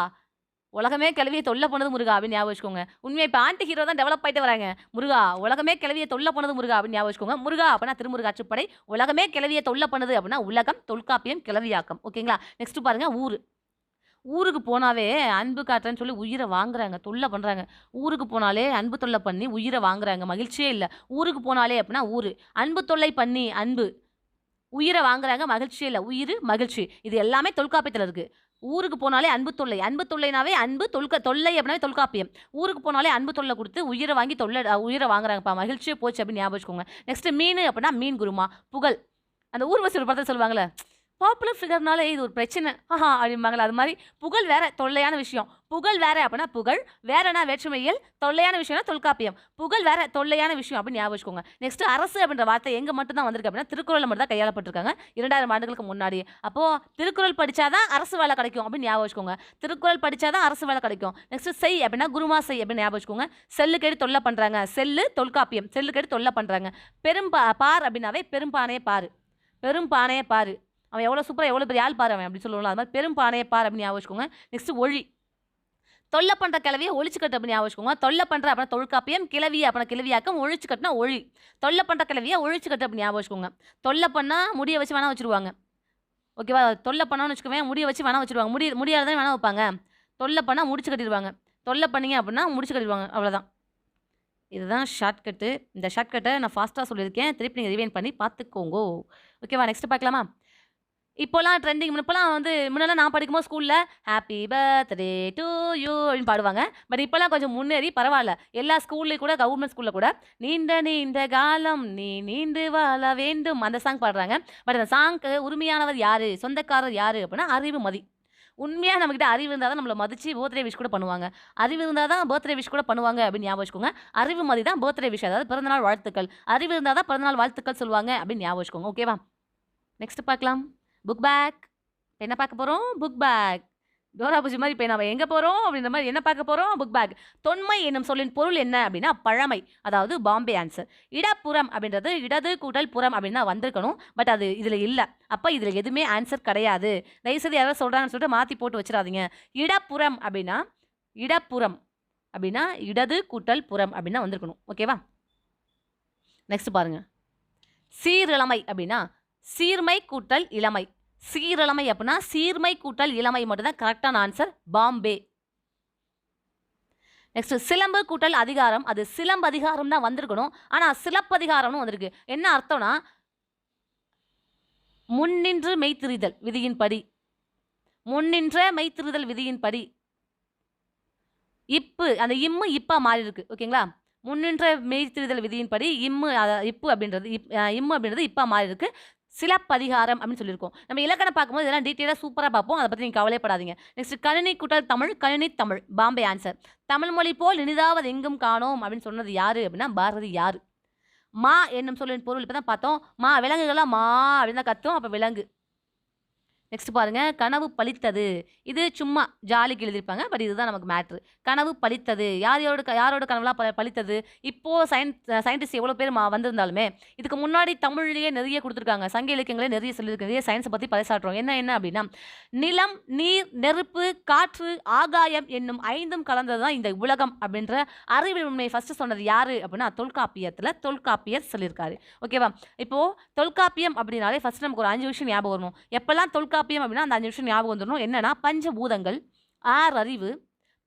உலகமே கிளவியை தொல்லை பண்ணது முருகா அப்படின்னு ஞாபகம் வச்சுக்கோங்க. உண்மையை இப்போ ஆன்டி ஹீரோ தான் டெவலப் ஆகிட்டு வராங்க. முருகா உலகமே கிளவியை தொல்லை பண்ணது முருகா அப்படின்னு ஞாபகம் வச்சுக்கோங்க. முருகா அப்படின்னா திருமுருகாற்றுப்படை. உலகமே கிளவியை தொல்லை பண்ணுது அப்படின்னா உலகம் தொல்காப்பியம் கிளவியாக்கம். ஓகேங்களா? நெக்ஸ்ட் பாருங்க ஊர். ஊருக்கு போனாவே அன்பு காட்டுறேன்னு சொல்லி உயிரை வாங்குறாங்க. தொல்லை பண்ணுறாங்க. ஊருக்கு போனாலே அன்பு தொல்லை பண்ணி உயிரை வாங்குறாங்க. மகிழ்ச்சியே இல்லை. ஊருக்கு போனாலே அப்படின்னா ஊர் அன்பு தொல்லை பண்ணி அன்பு உயிரை வாங்குறாங்க. மகிழ்ச்சியே இல்லை. உயிர் மகிழ்ச்சி. இது எல்லாமே தொல்காப்பியத்தில் இருக்குது. ஊருக்கு போனாலே அன்பு தொல்லை. அன்பு தொல்லைனாவே அன்பு தொல்லை அப்படின்னாவே தொல்காப்பியம். ஊருக்கு போனாலே அன்பு தொல்லை கொடுத்து உயிரை வாங்கி உயிரை வாங்குறாங்கப்பா. மகிழ்ச்சியே போச்சு அப்படின்னு ஞாபகம் வச்சுக்கோங்க. நெக்ஸ்ட் மீன் அப்படின்னா மீன் குருமா. புகழ். அந்த ஊர்வசி ஒரு படத்தை சொல்லுவாங்களே, பாப்புலர் ஃபிகர்னாலே இது ஒரு பிரச்சனை அப்படிம்பாங்களா. அது மாதிரி புகழ் வேற தொல்லையான விஷயம். புகழ் வேற அப்படின்னா புகழ் வேறனா வேற்றுமையில் தொல்லையான விஷயம்னா தொல்காப்பியம். புகழ் வேற தொல்லையான விஷயம் அப்படின்னு ஞாபகம் வச்சுக்கோங்க. நெக்ஸ்ட் அரசு அப்படின்ற வார்த்தை எங்க மட்டும் தான் வந்திருக்கு அப்படின்னா திருக்குறள் மட்டும் தான் கையாளப்பட்டிருக்காங்க 2000 ஆண்டுகளுக்கு முன்னாடி. அப்போ திருக்குறள் படிச்சாதான் அரசு வேலை கிடைக்கும் அப்படின்னு ஞாபகம் வச்சுக்கோங்க. திருக்குறள் படிச்சாதான் அரசு வேலை கிடைக்கும். நெக்ஸ்ட் செய் அப்படின்னா குருமாசை அப்படின்னு ஞாபகம் வச்சுக்கோங்க. செல்லுக்கேடு தொல்லை பண்றாங்க. செல்லு தொல்காப்பியம். செல்லுக்கேடு தொல்லை பண்றாங்க. பார் அப்படின்னாவே பெரும்பானையை பாரு. பெரும்பானையை பாரு. அவன் எவ்வளோ சூப்பராக எவ்வளோ பெரிய ஆள் பாரு அவன் அப்படி சொல்லுவோம்ல. அது மாதிரி பெரும்பானையை பார் அப்படின்னு ஞாபகம் வச்சுக்கோங்க. நெக்ஸ்ட் ஒழி. தொல்லை பண்ணுற கிளவியை ஒழிச்சுக்கட்டு அப்படின்னு ஞாபகம் வச்சுக்கோங்க. தொல்லை பண்ணுற அப்படின்னா தொல்காப்பியம். கிளவி அப்படின்னா கிளவியாக்கம். ஒழிச்சுக்கட்டுனா ஒழி. தொல்லை பண்ணுற கிளவியை ஒழிச்சுக்கட்டு அப்படின்னு ஞாபகம் வச்சுக்கோங்க. தொல்லை பண்ணால் முடியை வச்சு வேணா வச்சுருவாங்க. ஓகேவா? தொல்லை பண்ணோன்னு வச்சுக்கோங்க. முடியை வச்சு வேணா வச்சுருவாங்க. முடியாதான் வேணா வைப்பாங்க. தொல்லை பண்ணால் முடிச்சு கட்டிடுவாங்க. தொல்லை பண்ணிங்க அப்படின்னா முடிச்சு கட்டிடுவாங்க. அவ்வளோதான். இதுதான் ஷார்ட்கட்டு. இந்த ஷார்ட்கட்டை நான் ஃபாஸ்ட்டாக சொல்லியிருக்கேன். திருப்பி நீங்கள் ரிவைன் பண்ணி பார்த்துக்கோங்க. ஓகேவா? நெக்ஸ்ட் பார்க்கலாமா? இப்போலாம் ட்ரெண்டிங் இப்போலாம் வந்து முன்னெல்லாம் நான் படிக்கும்போது ஸ்கூல்ல ஹாப்பி பர்த்டே டு யூ அப்படின்னு பாடுவாங்க. பட் இப்போலாம் கொஞ்சம் முன்னேறி பரவால்ல. எல்லா ஸ்கூல்லயும் கூட கவர்மெண்ட் ஸ்கூல்ல கூட நீண்ட நீண்ட காலம் நீ நீண்டு வாழ வேண்டும் அந்த சாங் பாடுறாங்க. பட் அந்த சாங்க்கு உரிமையானவர் யாரு? சொந்தக்காரர் யாரு? அப்படின்னா அறிவுமதி. உண்மையா நம்மகிட்ட அறிவு இருந்தா தான் நம்மள மதிச்சு பர்த்டே விஷ் கூட பண்ணுவாங்க. அறிவு இருந்தா தான் பர்த்டே விஷ் கூட பண்ணுவாங்க அப்படின்னு ஞாபகம் வச்சுக்கோங்க. அறிவுமதி தான் பர்த்டே விஷ் அதாவது பிறந்தநாள் வாழ்த்துக்கள். அறிவு இருந்தா தான் பிறந்தநாள் வாழ்த்துக்கள் சொல்லுவாங்க அப்படின்னு ஞாபகம் வச்சுக்கோங்க. ஓகேவா? நெக்ஸ்ட் பார்க்கலாம். Book back. என்ன பார்க்க போறோம்? Book back. டோரா புஜ்ஜி மாரி இப்ப நம்ம எங்க போறோம்? அப்படின்ற மாரி என்ன பார்க்க போறோம்? Book back. தொன்மை என்னும் சொல்லின் பொருள் என்ன அப்படின்னா, பழமை. அதாவது பாம்பே ஆன்சர். இடப்புறம் அப்படின்றது இடது கூட்டல் புறம் அப்படின்னு தான் வந்திருக்கணும். பட் அது இதுல இல்ல. அப்ப இதுல எதுவுமே ஆன்சர் கிடையாது. தயவுசெய்து யாராவது சொல்றாங்கன்னு சொல்லிட்டு மாத்தி போட்டு வச்சுறாதீங்க. இடப்புறம் அப்படின்னா, இடப்புறம் அப்படின்னா இடது கூட்டல் புறம் அப்படின்னு தான் வந்திருக்கணும். ஓகேவா? நெக்ஸ்ட் பாருங்க. சீரிளமை அப்படின்னா, சீர்மை கூட்டல் இளமை. சீரிளமை அப்படின்னா சீர்மை கூட்டல் இளமை மட்டும் தான் கரெக்டான ஆன்சர். பாம்பே. நெக்ஸ்ட் சிலம்பு கூட்டல் அதிகாரம். அது சிலம்பதிகாரம் தான் வந்திருக்கணும். ஆனா சிலப்பதிகாரம்னு வந்திருக்கு. என்ன அர்த்தம்னா முன்னின்று மெய்த்திரிதல் விதியின்படி. முன்னின்ற மெய்த்திரிதல் விதியின்படி. இப்பு அந்த இம்மு இப்பா மாறி இருக்கு. ஓகேங்களா? முன்னின்ற மெய்த்திரிதல் விதியின்படி இப்பு அப்படின்றது இம்மு அப்படின்றது இப்பா மாறி இருக்கு. சிலப்பதிகாரம் அப்படின்னு சொல்லியிருக்கோம். நம்ம இலக்கணம் பார்க்கும்போது இதெல்லாம் டீட்டெயிலாக சூப்பராக பார்ப்போம். அதை பற்றி நீங்கள் கவலைப்படாதீங்க. நெக்ஸ்ட் கணினி கூட்டல் தமிழ், கணினி தமிழ். பாம்பே ஆன்சர். தமிழ் மொழி போல் இனிதாவது எங்கும் காணோம் அப்படின்னு சொன்னது யாரு அப்படின்னா பாரதி. யாரு? மா என்னும் சொல்லின் பொருள் இப்போ தான் பார்த்தோம். விலங்குகள்லாம் மா அப்படின்னு தான் கத்தும். அப்போ விலங்கு. நெக்ஸ்ட் பாருங்க. கனவு பலித்தது. இது சும்மா ஜாலிக்கு எழுதியிருப்பாங்க. பட் இதுதான் நமக்கு மேட்ரு. கனவு பலித்தது. யாரோட கனவுலாம் பலித்தது? இப்போ சயின்டிஸ்ட் எவ்வளோ பேர் வந்திருந்தாலுமே இதுக்கு முன்னாடி தமிழ்லேயே நிறைய கொடுத்துருக்காங்க. சங்க இலக்கியங்களே நிறைய சொல்லியிருக்கு. நிறைய சயின்ஸை பற்றி பறைசாற்றுறோம். என்ன அப்படின்னா நிலம், நீர், நெருப்பு, காற்று, ஆகாயம் என்னும் 5ம் கலந்தது தான் இந்த உலகம் அப்படின்ற அறிவியல் உண்மையை ஃபர்ஸ்ட் சொன்னது யாரு அப்படின்னா தொல்காப்பியத்தில் தொல்காப்பியர் சொல்லியிருக்காரு. ஓகேவா? இப்போ தொல்காப்பியம் அப்படின்னாலே ஃபர்ஸ்ட் நமக்கு ஒரு 5 விஷயம் ஞாபகம் வரணும். எப்பெல்லாம் தொல்காப்பியம் அப்படின்னா அந்த 5 நிமிஷம் ஞாபகம் வந்துடணும். என்னன்னா பஞ்சபூதங்கள், 6 அறிவு.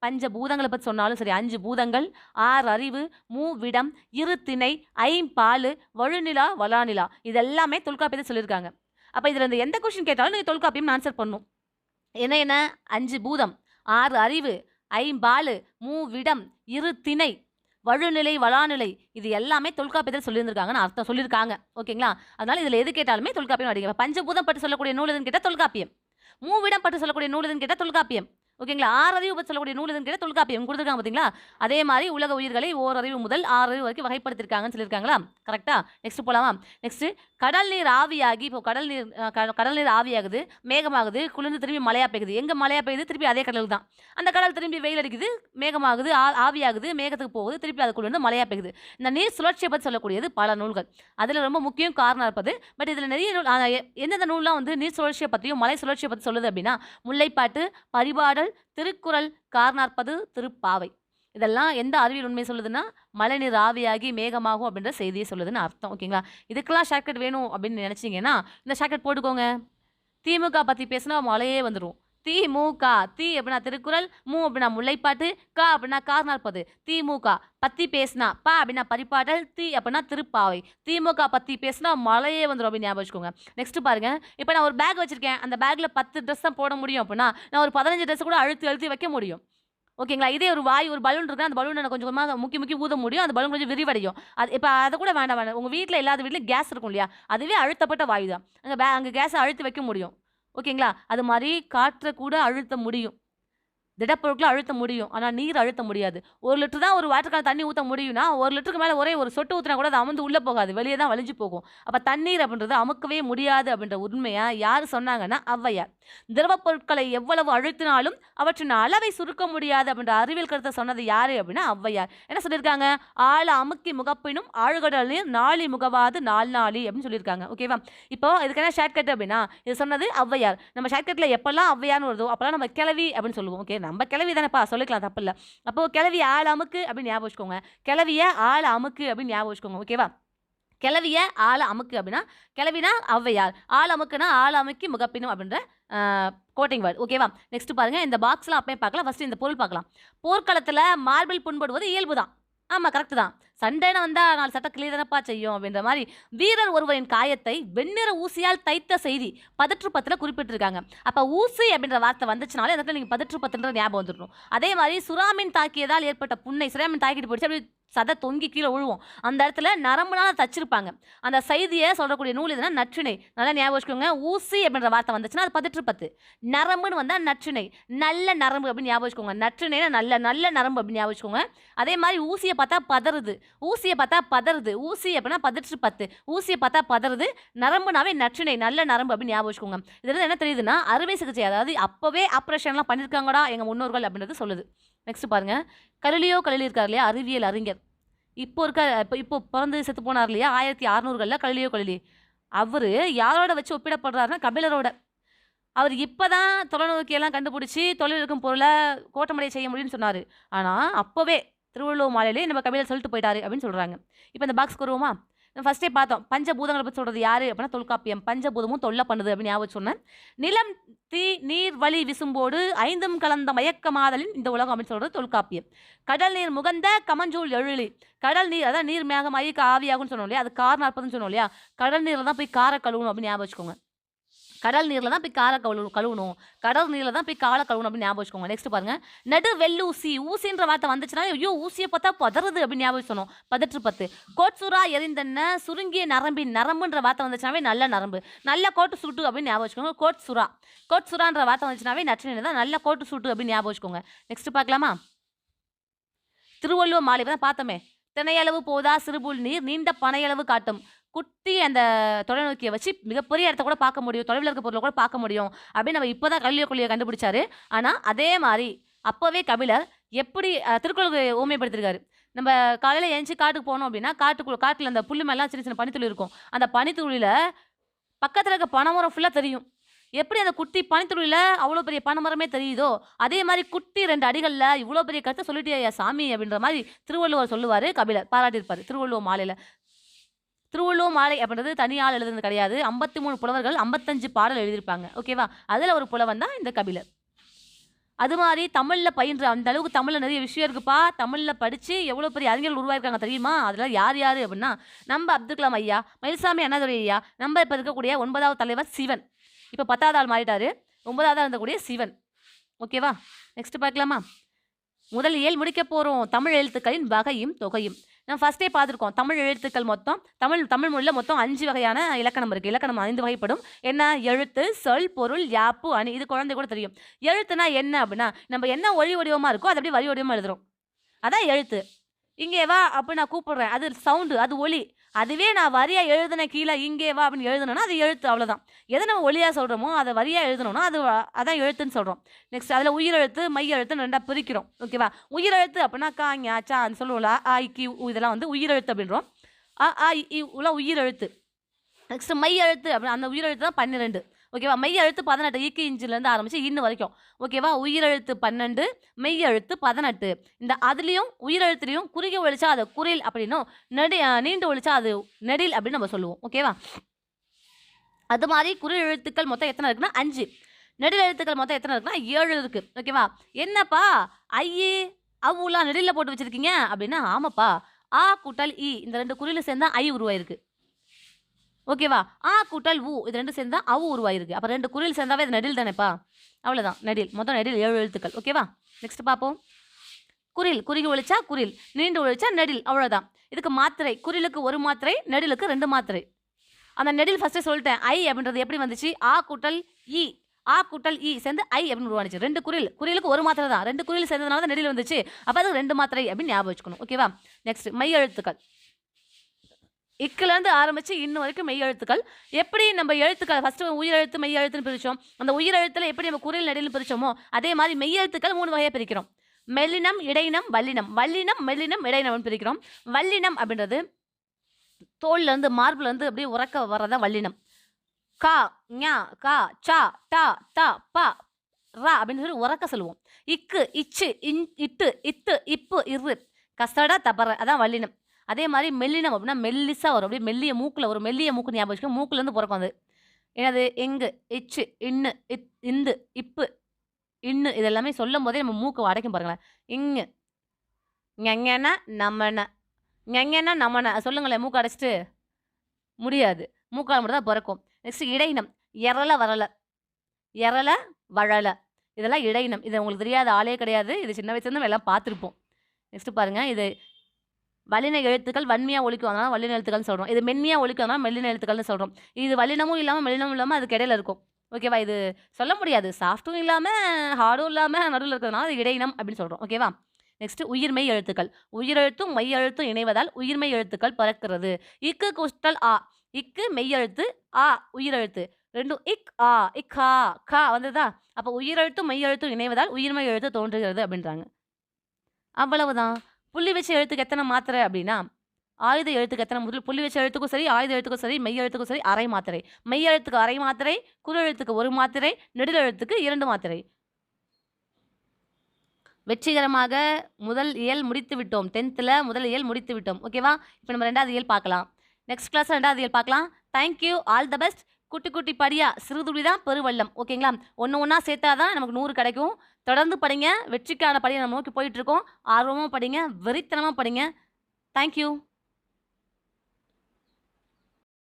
பஞ்சபூதங்களை பற்றி சொன்னாலும் சரி 5 பூதங்கள், 6 அறிவு, மூவிடம், இரு திணை, ஐம்பாலு, வழுநிலா, வளாநிலா இது எல்லாமே தொல்காப்பியத்தை சொல்லியிருக்காங்க. அப்போ இதில் இந்த எந்த கொஸ்டின் கேட்டாலும் நீங்கள் தொல்காப்பியம் ஆன்சர் பண்ணணும். என்ன 5 பூதம், 6 அறிவு, ஐம்பாலு, மூவிடம், இரு திணை, வழுநிலை, வளாநிலை இது எல்லாமே தொல்காப்பியத்தில் சொல்லியிருக்காங்கன்னு அர்த்தம் சொல்லியிருக்காங்க. ஓகேங்களா? அதனால இதில் எது கேட்டாலுமே தொல்காப்பியம் அடிக்க. பஞ்சபூதம் பற்றி சொல்லக்கூடிய நூல் எதுன்னு கேட்டால் தொல்காப்பியம். மூவிடம் பற்றி சொல்லக்கூடிய நூல் எதுன்னு கேட்டால் தொல்காப்பியம். ஓகேங்களா? 6 அறிவு பற்றி சொல்லக்கூடிய நூல் எதுன்னு கேட்டால் தொல்காப்பியம் கொடுத்துருக்காங்க. பார்த்தீங்களா? அதே மாதிரி உலக உயிர்களை ஓரறிவு முதல் 6 அறிவு வரைக்கும் வகைப்படுத்திருக்காங்கன்னு சொல்லியிருக்காங்களா? கரெக்டா? நெக்ஸ்ட் போலாமா? நெக்ஸ்ட் கடல் நீர் ஆவியாகி இப்போ கடல் நீர் ஆவியாகுது, மேகமாகுது, குளிர்ந்து திரும்பி மழையா பெய்யுது. எங்கே மழையா பெய்யுது? திருப்பி அதே கடல் தான். அந்த கடல் திரும்பி வெயில் அடிக்குது, மேகமாகுது, ஆவியாகுது, மேகத்துக்கு போகுது, திருப்பி அது குளிர்ந்து மழையா பெய்யுது. இந்த நீர் சுழற்சியை பற்றி சொல்லக்கூடியது பல நூல்கள். அதில் ரொம்ப முக்கியம் காரணம் இருப்பது. பட் இதில் நிறைய நூல் எந்தெந்த நூல்லாம் வந்து நீர் சுழற்சியை பற்றியும் மலை சுழற்சியை பற்றி சொல்லுது அப்படின்னா முல்லைப்பாட்டு, பரிபாடல், திருக்குறள், கார்நாற்பது, திருப்பாவை. இதெல்லாம் எந்த அறிவியல் உண்மை சொல்லுதுன்னா மழைநீர் ஆவியாகி மேகமாகும் அப்படின்ற செய்தியை சொல்லுதுன்னு அர்த்தம். ஓகேங்களா? இதுக்கெல்லாம் ஷார்ட்கட் வேணும் அப்படின்னு நினச்சிங்கன்னா இந்த ஷார்ட்கட் போட்டுக்கோங்க. திமுக பற்றி பேசினா மழையே வந்துடும். திமுக. தி அப்படின்னா திருக்குறள், மு அப்படின்னா முல்லைப்பாட்டு, க அப்படின்னா கார்நாற்பது. திமுக பத்தி பேசினா ப அப்படின்னா பரிபாடல், தி அப்படின்னா திருப்பாவை. திமுக பத்தி பேசினா மழையே வந்துடும் அப்படின்னு ஞாபகம் வச்சுக்கோங்க. நெக்ஸ்ட் பாருங்க. இப்போ நான் ஒரு பேக் வச்சிருக்கேன். அந்த பேக்ல 10 ட்ரெஸ் தான் போட முடியும் அப்படின்னா நான் ஒரு 15 ட்ரெஸ் கூட அழுத்தி வைக்க முடியும். ஓகேங்களா? இதே ஒரு பலூன் இருக்கு. அந்த பலூனை கொஞ்சம் கொஞ்சமாக முக்கி ஊத முடியும். அந்த பலூன் கொஞ்சம் விரிவடையும். அது இப்போ அதை கூட வேண்டாம். உங்கள் வீட்டில் எல்லா வீட்லையும் கேஸ் இருக்கும் இல்லையா? அதுவே அழுத்தப்பட்ட வாயு தான். அங்கே கேஸை அழுத்தி வைக்க முடியும். ஓகேங்களா? அது மாதிரி காற்றை கூட அழுத்த முடியும். திடப்பொருட்களை அழுத்த முடியும். ஆனால் நீர் அழுத்த முடியாது. 1 லிட்டர் தான் ஒரு வாட்டர் கேன் தண்ணி ஊற்ற முடியும்னா 1 லிட்டருக்கு மேலே ஒரே ஒரு சொட்டு ஊற்றினா கூட அது அமர்ந்து உள்ளே போகாது. வெளியே தான் வலிஞ்சு போகும். அப்போ தண்ணீர் அப்படின்றது அமுக்கவே முடியாது அப்படின்ற உண்மையை யார் சொன்னாங்கன்னா ஔவையார். திரவப் பொருட்களை எவ்வளவு அழுத்தினாலும் அவற்றின் அளவை சுருக்க முடியாது அப்படின்ற அறிவியல் கருத்தை சொன்னது யாரு அப்படின்னா ஔவையார். என்ன சொல்லியிருக்காங்க? ஆழ அமுக்கி முகப்பினும் ஆழ்கடல் நீர் நாளி முகவாது நாளி அப்படின்னு சொல்லியிருக்காங்க. ஓகேவா? இப்போ இதுக்கு என்ன ஷார்ட்கட் அப்படின்னா இது சொன்னது ஔவையார். நம்ம ஷார்ட்கட்டில் எப்பெல்லாம் ஔவையார்னு வருதோ அப்போல்லாம் நம்ம கிளவி அப்படின்னு சொல்லுவோம். ஓகே, நம்ம கிளவி தானேப்பா சொல்லிக்கலாம், தப்பு இல்லை. அப்போது கிளவி ஆள் அமுக்கு அப்படின்னு ஞாபகம் வச்சுக்கோங்க. கிளவியை ஆள் அமுக்கு அப்படின்னு ஞாபகம் வச்சுக்கோங்க. ஓகேவா? கிளவிய ஆள அமுக்கு அப்படின்னா கிளவினா ஔவையார், ஆள் அமுக்குனா ஆள் அமுக்கி முகப்பினும் அப்படின்ற கோட்டிங் வேர்டு. ஓகேவா? நெக்ஸ்ட் பாருங்க. இந்த பாக்ஸ்லாம் அப்பயே பார்க்கலாம். ஃபர்ஸ்ட் இந்த பொருள் பார்க்கலாம். போர்க்களத்தில் மார்பிள் புண்படுவது இயல்பு தான். ஆமாம், கரெக்டு தான். சண்டைன்னு வந்தா 4 சட்டை கிழிய தானப்பா செய்யும் அப்படின்ற மாரி, வீரர் ஒருவரின் காயத்தை வெண்ணிற ஊசியால் தைத்த செய்தி பதிற்று பத்துல குறிப்பிட்டிருக்காங்க. அப்ப ஊசி அப்படின்ற வார்த்தை வந்துச்சுனாலே அந்த இடத்துல நீங்க பதிற்று பத்துன்ற ஞாபகம் வந்துரணும். அதே மாரி சுறாமீன் தாக்கியதால் ஏற்பட்ட புண்ணை, சுறாமீன் தாக்கிட்டு போயிடுச்சு அப்படியே சதை தொங்கி கீழ விழுவும். அந்த இடத்துல நரம்புனால தச்சிருப்பாங்க. அந்த செய்திய சொல்லக்கூடிய நூல் எதுனா நற்றிணை. நல்லா ஞாபகம் வச்சுக்கோங்க. ஊசி அப்படின்ற வார்த்தை வந்துச்சுன்னா அது பதிற்று பத்து. நரம்புன்னு வந்தா நற்றிணை. நல்ல நரம்பு அப்படின்னு ஞாபகம் வச்சுக்கோங்க. நற்றிணைனா நல்ல நல்ல நரம்பு அப்படின்னு ஞாபகம் வச்சுக்கோங்க. அதே மாரி ஊசிய பார்த்தா பதறுது. ஊசிய பார்த்தா பதறுது. ஊசி அப்படின்னா பதிற்று பத்து. ஊசிய பார்த்தா பதறுது. நரம்புனாவே நற்றிணை நல்ல நரம்பு அப்படின்னு ஞாபகம் வச்சுக்கோங்க. இதுல என்ன தெரியுதுன்னா, அறுவை சிகிச்சை அதாவது அப்பவே ஆப்ரேஷன்லாம் பண்ணியிருக்காங்கடா எங்க முன்னோர்கள் அப்படின்றது சொல்லுது. நெக்ஸ்ட் பாருங்க. கலிலியோ கலிலி இருக்கார் இல்லையா? அறிவியல் அறிஞர். இப்போ பிறந்து செத்து போனார் இல்லையா? 1600களில் கலிலியோ கலிலி. அவரு யாரோட வச்சு ஒப்பிடப்படுறாருன்னா கபிலரோட. அவர் இப்பதான் தொலைநோக்கியெல்லாம் கண்டுபிடிச்சு தொலைவில் இருக்கும் பொருளை கோட்டமடைய செய்ய முடியும்னு சொன்னாரு. ஆனா அப்பவே திருவள்ளுவர் மாலையிலே நம்ம கபிலர் சொல்லிட்டு போயிட்டாரு அப்படின்னு சொல்றாங்க. இப்போ இந்த பாக்ஸ்க்கு வருவோமா? நம்ம ஃபர்ஸ்டே பார்த்தோம். பஞ்சபூதங்களை பற்றி சொல்றது யாரு அப்படின்னா தொல்காப்பியம். பஞ்சபூதமும் தொல்லை பண்ணுது அப்படின்னு ஞாபகம் சொன்னேன். நிலம், தீ, நீர், வளி விசும்போடு ஐந்தும் கலந்த மயக்கமாதலின் இந்த உலகம் அப்படின்னு சொல்றது தொல்காப்பியம். கடல் நீர் முகந்த கமஞ்சூல் எழிலி. கடல் நீர் அதான் நீர் மேகமாகி ஆவியாகும்னு சொன்னோம் இல்லையா? அது கார் நாற்பதுன்னு சொன்னோம் இல்லையா? கடல் நீரில் தான் போய் காரை கழுவணும் அப்படின்னு ஞாபகம் வச்சுக்கோங்க. கடல் நீரில் தான் போய் காலை கழுவணும். கடல் நீரில் தான் போய் காலை கழுவணும் அப்படின்னு ஞாபகம் வச்சுக்கோங்க. நெக்ஸ்ட் பாருங்க. நடு வெள்ளூசி. ஊசின்ற வார்த்தை வந்துச்சுன்னா ஐயோ ஊசியை பார்த்தா பதறுது அப்படின்னு ஞாபகம் சொன்னோம். பதிற்று பத்து. கோட்சுரா எரிந்தன சுருங்கிய நரம்பின். நரம்புன்ற வார்த்தை வந்துச்சுனாவே நல்ல நரம்பு. நல்ல கோட்டு சுட்டு அப்படின்னு ஞாபகம் வச்சுக்கோங்க. கோட்சுரா. கோட்சுரான்ற வார்த்தை வந்துச்சுனாவே நற்றினை தான் நல்ல கோட்டு சுட்டு அப்படின்னு ஞாபகம் வச்சுக்கோங்க. நெக்ஸ்ட் பார்க்கலாமா? திருவள்ளுவர் மாலை தான் பார்த்தோமே. திணையளவு போதா சிறுபுல் நீர் நீண்ட பனையளவு காட்டும். குட்டி அந்த தொலைநோக்கியை வச்சு மிகப்பெரிய இடத்த கூட பார்க்க முடியும். தொலைவில் இருக்க பொருளை கூட பார்க்க முடியும் அப்படின்னு நம்ம இப்போ தான் கலிலியோ கலிலியை கண்டுபிடிச்சாரு. ஆனால் அதே மாதிரி அப்போவே கபிலர் எப்படி திருக்குறளுக்கு ஊமைப்படுத்திருக்காரு. நம்ம காலையில் எழுந்துச்சி காட்டுக்கு போனோம் அப்படின்னா காட்டில் அந்த புல்லு மேலாம் சின்ன சின்ன பனித்துளி இருக்கும். அந்த பனித்துளியில் பக்கத்தில் இருக்க பனைமரம் ஃபுல்லாக தெரியும். எப்படி அந்த குட்டி பனித்துளியில் அவ்வளோ பெரிய பனைமரமே தெரியுதோ அதே மாதிரி குட்டி 2 அடிகளில் இவ்வளோ பெரிய கருத்தை சொல்லிட்டே சாமி அப்படின்ற மாதிரி திருவள்ளுவர் சொல்லுவார். கபிலர் பாராட்டியிருப்பார் திருவள்ளுவர் மாலையில். திருவள்ளுவர் மாலை அப்படின்றது தனியால் எழுதுனது கிடையாது. 53 புலவர்கள் 55 பாடல் எழுதியிருப்பாங்க. ஓகேவா? அதில் ஒரு புலவன் தான் இந்த கபிலர். அது மாதிரி தமிழில் பயின்ற அந்த அளவுக்கு தமிழில் நிறைய விஷயம் இருக்குப்பா. தமிழில் படித்து எவ்வளோ பெரிய அறிஞர்கள் உருவாயிருக்காங்க தெரியுமா? அதில் யார் யார் அப்படின்னா நம்ம அப்துல் கலாம் ஐயா, மயில்சாமி அண்ணாதுரை ஐயா, நம்ம இப்போ இருக்கக்கூடிய 9வது தலைவர் சிவன். இப்போ 10வது ஆள் மாறிட்டாரு. 9வது இருந்தக்கூடிய சிவன். ஓகேவா? நெக்ஸ்ட் பார்க்கலாமா? முதல் இயல் முடிக்க போகிறோம். தமிழ் எழுத்துக்களின் வகையும் தொகையும். நம்ம ஃபஸ்ட்டே பார்த்துருக்கோம். தமிழ் எழுத்துக்கள் மொத்தம் தமிழ் மொழியில் மொத்தம் 5 வகையான இலக்கணம் இருக்குது. இலக்கணம் 5 வகைப்படும். என்ன? எழுத்து, சொல், பொருள், யாப்பு, அணி. இது குழந்தை கூட தெரியும். எழுத்துனா என்ன அப்படின்னா நம்ம என்ன ஒளி வடிவமாக இருக்கோ அது அப்படியே வரி வடிவமாக எழுதுறோம். அதான் எழுத்து. இங்கே வா அப்படி நான் கூப்பிடுறேன். அது சவுண்டு, அது ஒலி. அதுவே நான் வரியாக எழுதுன கீழே இங்கே வா அப்படின்னு எழுதுனோன்னா அது எழுத்து. அவ்வளோதான். எதை நம்ம ஒலியாக சொல்கிறோமோ அதை வரியாக எழுதணும்னா அதான் எழுத்துன்னு சொல்கிறோம். நெக்ஸ்ட் அதில் உயிரெழுத்து மைய எழுத்துன்னு 2 பிரிக்கிறோம். ஓகேவா? உயிரெழுத்து அப்படின்னா கா ஞா சா அந்த சொல்லுவோம்ல ஆ இ கி இதெல்லாம் வந்து உயிரெழுத்து அப்படின்றோம். ஆ இ உலாம் உயிரெழுத்து. நெக்ஸ்ட் மைய எழுத்து அப்படின்னு அந்த உயிரெழுத்து தான் 12. ஓகேவா? மெய் எழுத்து 18. ஈக்கு இஞ்சிலேருந்து ஆரம்பிச்சு இன்னு வரைக்கும். ஓகேவா? உயிரெழுத்து 12, மெய் எழுத்து 18. இந்த அதுலேயும் உயிரெழுத்துலையும் குறுகி ஒழிச்சா அது குரில் அப்படின்னும் நீண்டு ஒழிச்சா அது நெடில் அப்படின்னு நம்ம சொல்லுவோம். ஓகேவா? அது மாதிரி குறில் எழுத்துக்கள் மொத்தம் எத்தனை இருக்குன்னா 5. நெடில் எழுத்துக்கள் மொத்தம் எத்தனை இருக்குன்னா 7 இருக்கு. ஓகேவா? என்னப்பா ஐயே அவுலாம் நெடிலில் போட்டு வச்சிருக்கீங்க அப்படின்னா ஆமாப்பா. ஆ கூட்டல் இ இந்த 2 குறியில் சேர்ந்தா ஐ உருவாயிருக்கு. ஓகேவா? ஆ கூட்டல் ஊ இது 2 சேர்ந்தா அவு உருவாயிருக்கு. அப்போ 2 குறில் சேர்ந்தாவே அது நெடில் தானேப்பா. அவ்வளோதான் நெடில். மொத்தம் நெடில் 7 எழுத்துக்கள். ஓகேவா? நெக்ஸ்ட் பார்ப்போம். குரில் குறுகி ஒழிச்சா குரில், நீண்டு ஒழிச்சா நெடில். அவ்வளோதான். இதுக்கு மாத்திரை. குறிலுக்கு 1 மாத்திரை, நெடிலுக்கு 2 மாத்திரை. அந்த நெடில் ஃபஸ்ட்டே சொல்லிட்டேன். ஐ அப்படின்றது எப்படி வந்துச்சு? ஆ கூட்டல் இ ஆ கூட்டல் இ சேர்ந்து ஐ அப்படின்னு உருவானுச்சு. 2 குறிலுக்கு 1 மாத்திரை தான். 2 குறில் சேர்ந்ததுனால தான் நெடில் வந்துச்சு. அப்போ அது 2 மாத்திரை அப்படின்னு ஞாபகம் வச்சுக்கணும். ஓகேவா? நெக்ஸ்ட் மெய் எழுத்துக்கள். இக்கிலேருந்து ஆரம்பித்து இன்னும் வரைக்கும் மெய் எழுத்துக்கள். எப்படி நம்ம எழுத்துக்கள் ஃபஸ்ட்டு உயிரெழுத்து மெய் எழுத்துன்னு பிரித்தோம். அந்த உயிரெழுத்தில் எப்படி நம்ம குறில் நெடில் பிரித்தோமோ அதே மாதிரி மெய் எழுத்துக்கள் 3 வகையாக பிரிக்கிறோம். மெல்லினம், இடையினம், வல்லினம். வல்லினம், மெல்லினம், இடையினம்னு பிரிக்கிறோம். வல்லினம் அப்படின்றது தோல்லேருந்து மார்பிலேருந்து அப்படியே உறக்க வர்றதா வல்லினம். கா ஞா கா சா டா தா பா ரா அப்படின்னு சொல்லி உறக்க சொல்லுவோம். இக்கு இச்சு இட்டு இத்து இப்பு இரு கசட தபர அதான் வல்லினம். அதே மாதிரி மெல்லினம் அப்படின்னா மெல்லிசா வரும். அப்படியே மெல்லிய மூக்கில் ஒரு மெல்லிய மூக்கு ஞாபகம் வச்சுக்கோங்க. மூக்குலேருந்து பிறக்கும் அது. என்னது? எங்கு, இச்சு, இன்னு, இந்து, இப்பு, இன்னு இது எல்லாமே சொல்லும் போதே நம்ம மூக்கு அடைக்கும் பாருங்களேன். இங்கு ஞன நம்மன ஞெஞன்னா நமன. சொல்லுங்களேன் மூக்க அடைச்சிட்டு. முடியாது. மூக்கால மட்டும் தான் பொறக்கும். நெக்ஸ்ட் இடையினம். எறல, வரல. எறல, வழல. இதெல்லாம் இடையினம். இது உங்களுக்கு தெரியாத ஆளே கிடையாது. இது சின்ன வயசுலேருந்து நம்ம எல்லாம் பார்த்துருப்போம். நெக்ஸ்ட் பாருங்க. இது வல்லின எழுத்துக்கள் வன்மையா ஒலிக்கும். அதனால வல்லின எழுத்துக்கள்னு சொல்றோம். இது மென்மையா ஒலிக்கும். அதனால மெல்லின எழுத்துக்கள்னு சொல்றோம். இது வல்லினமும் இல்லாம, மெல்லினமும் இல்லாம அதுக்கு இடையில இருக்கும். ஓகேவா? இது சொல்ல முடியாது. சாஃப்ட்டும் இல்லாம, ஹார்டும் இல்லாம நடுவுல இருக்கிறதுனால அது இடையினம் அப்படின்னு சொல்றோம். ஓகேவா? நெக்ஸ்ட் உயிர்மெய் எழுத்துக்கள். உயிரெழுத்தும் மெய் எழுத்தும் இணைவதால் உயிர்மெய் எழுத்துக்கள் பிறக்கிறது. இக்கு குஸ்டல் ஆ. இக்கு மெய் எழுத்து, ஆ உயிரெழுத்து. 2ம் இக், ஆ, இக், ஆ, கா வந்ததா? அப்ப உயிரெழுத்தும் மெய் எழுத்தும் இணைவதால் உயிர்மெய் எழுத்து தோன்றுகிறது அப்படின்றாங்க. அவ்வளவுதான். புள்ளி வச்ச எழுத்துக்கு எத்தன மாத்திரை அப்டின்னா, ஆயுத எழுத்துக்கு எத்தன புள்ளி வச்ச எழுத்துக்கும் சரி, ஆயுத எழுத்துக்கும் சரி, மெய் எழுத்துக்கும் சரி, அரை மாத்திரை. மெய் எழுத்துக்கு அரை மாத்திரை, குறு எழுத்துக்கு 1 மாத்திரை, நெடில் எழுத்துக்கு 2 மாத்திரை. வெற்றிகரமாக முதல் இயல் முடித்து விட்டோம். 10த்ல முதல் இயல் முடித்து விட்டோம். ஓகேவா? இப்ப நம்ம 2வது இயல் பார்க்கலாம். நெக்ஸ்ட் கிளாஸ்ல 2வது இயல் பார்க்கலாம். Thank you. All the best. குட்டி குட்டி படியா, சிறுதுளி தான் பெருவெள்ளம். ஓகேங்களா? ஒண்ணு ஒண்ணா சேர்த்தா தான் நமக்கு 100 கிடைக்கும். தொடர்ந்து படிங்க. வெற்றிக்கான படிய நம்ம நோக்கி போயிட்டு இருக்கோம். ஆர்வமா படிங்க. வெறித்தனமா படிங்க. Thank you.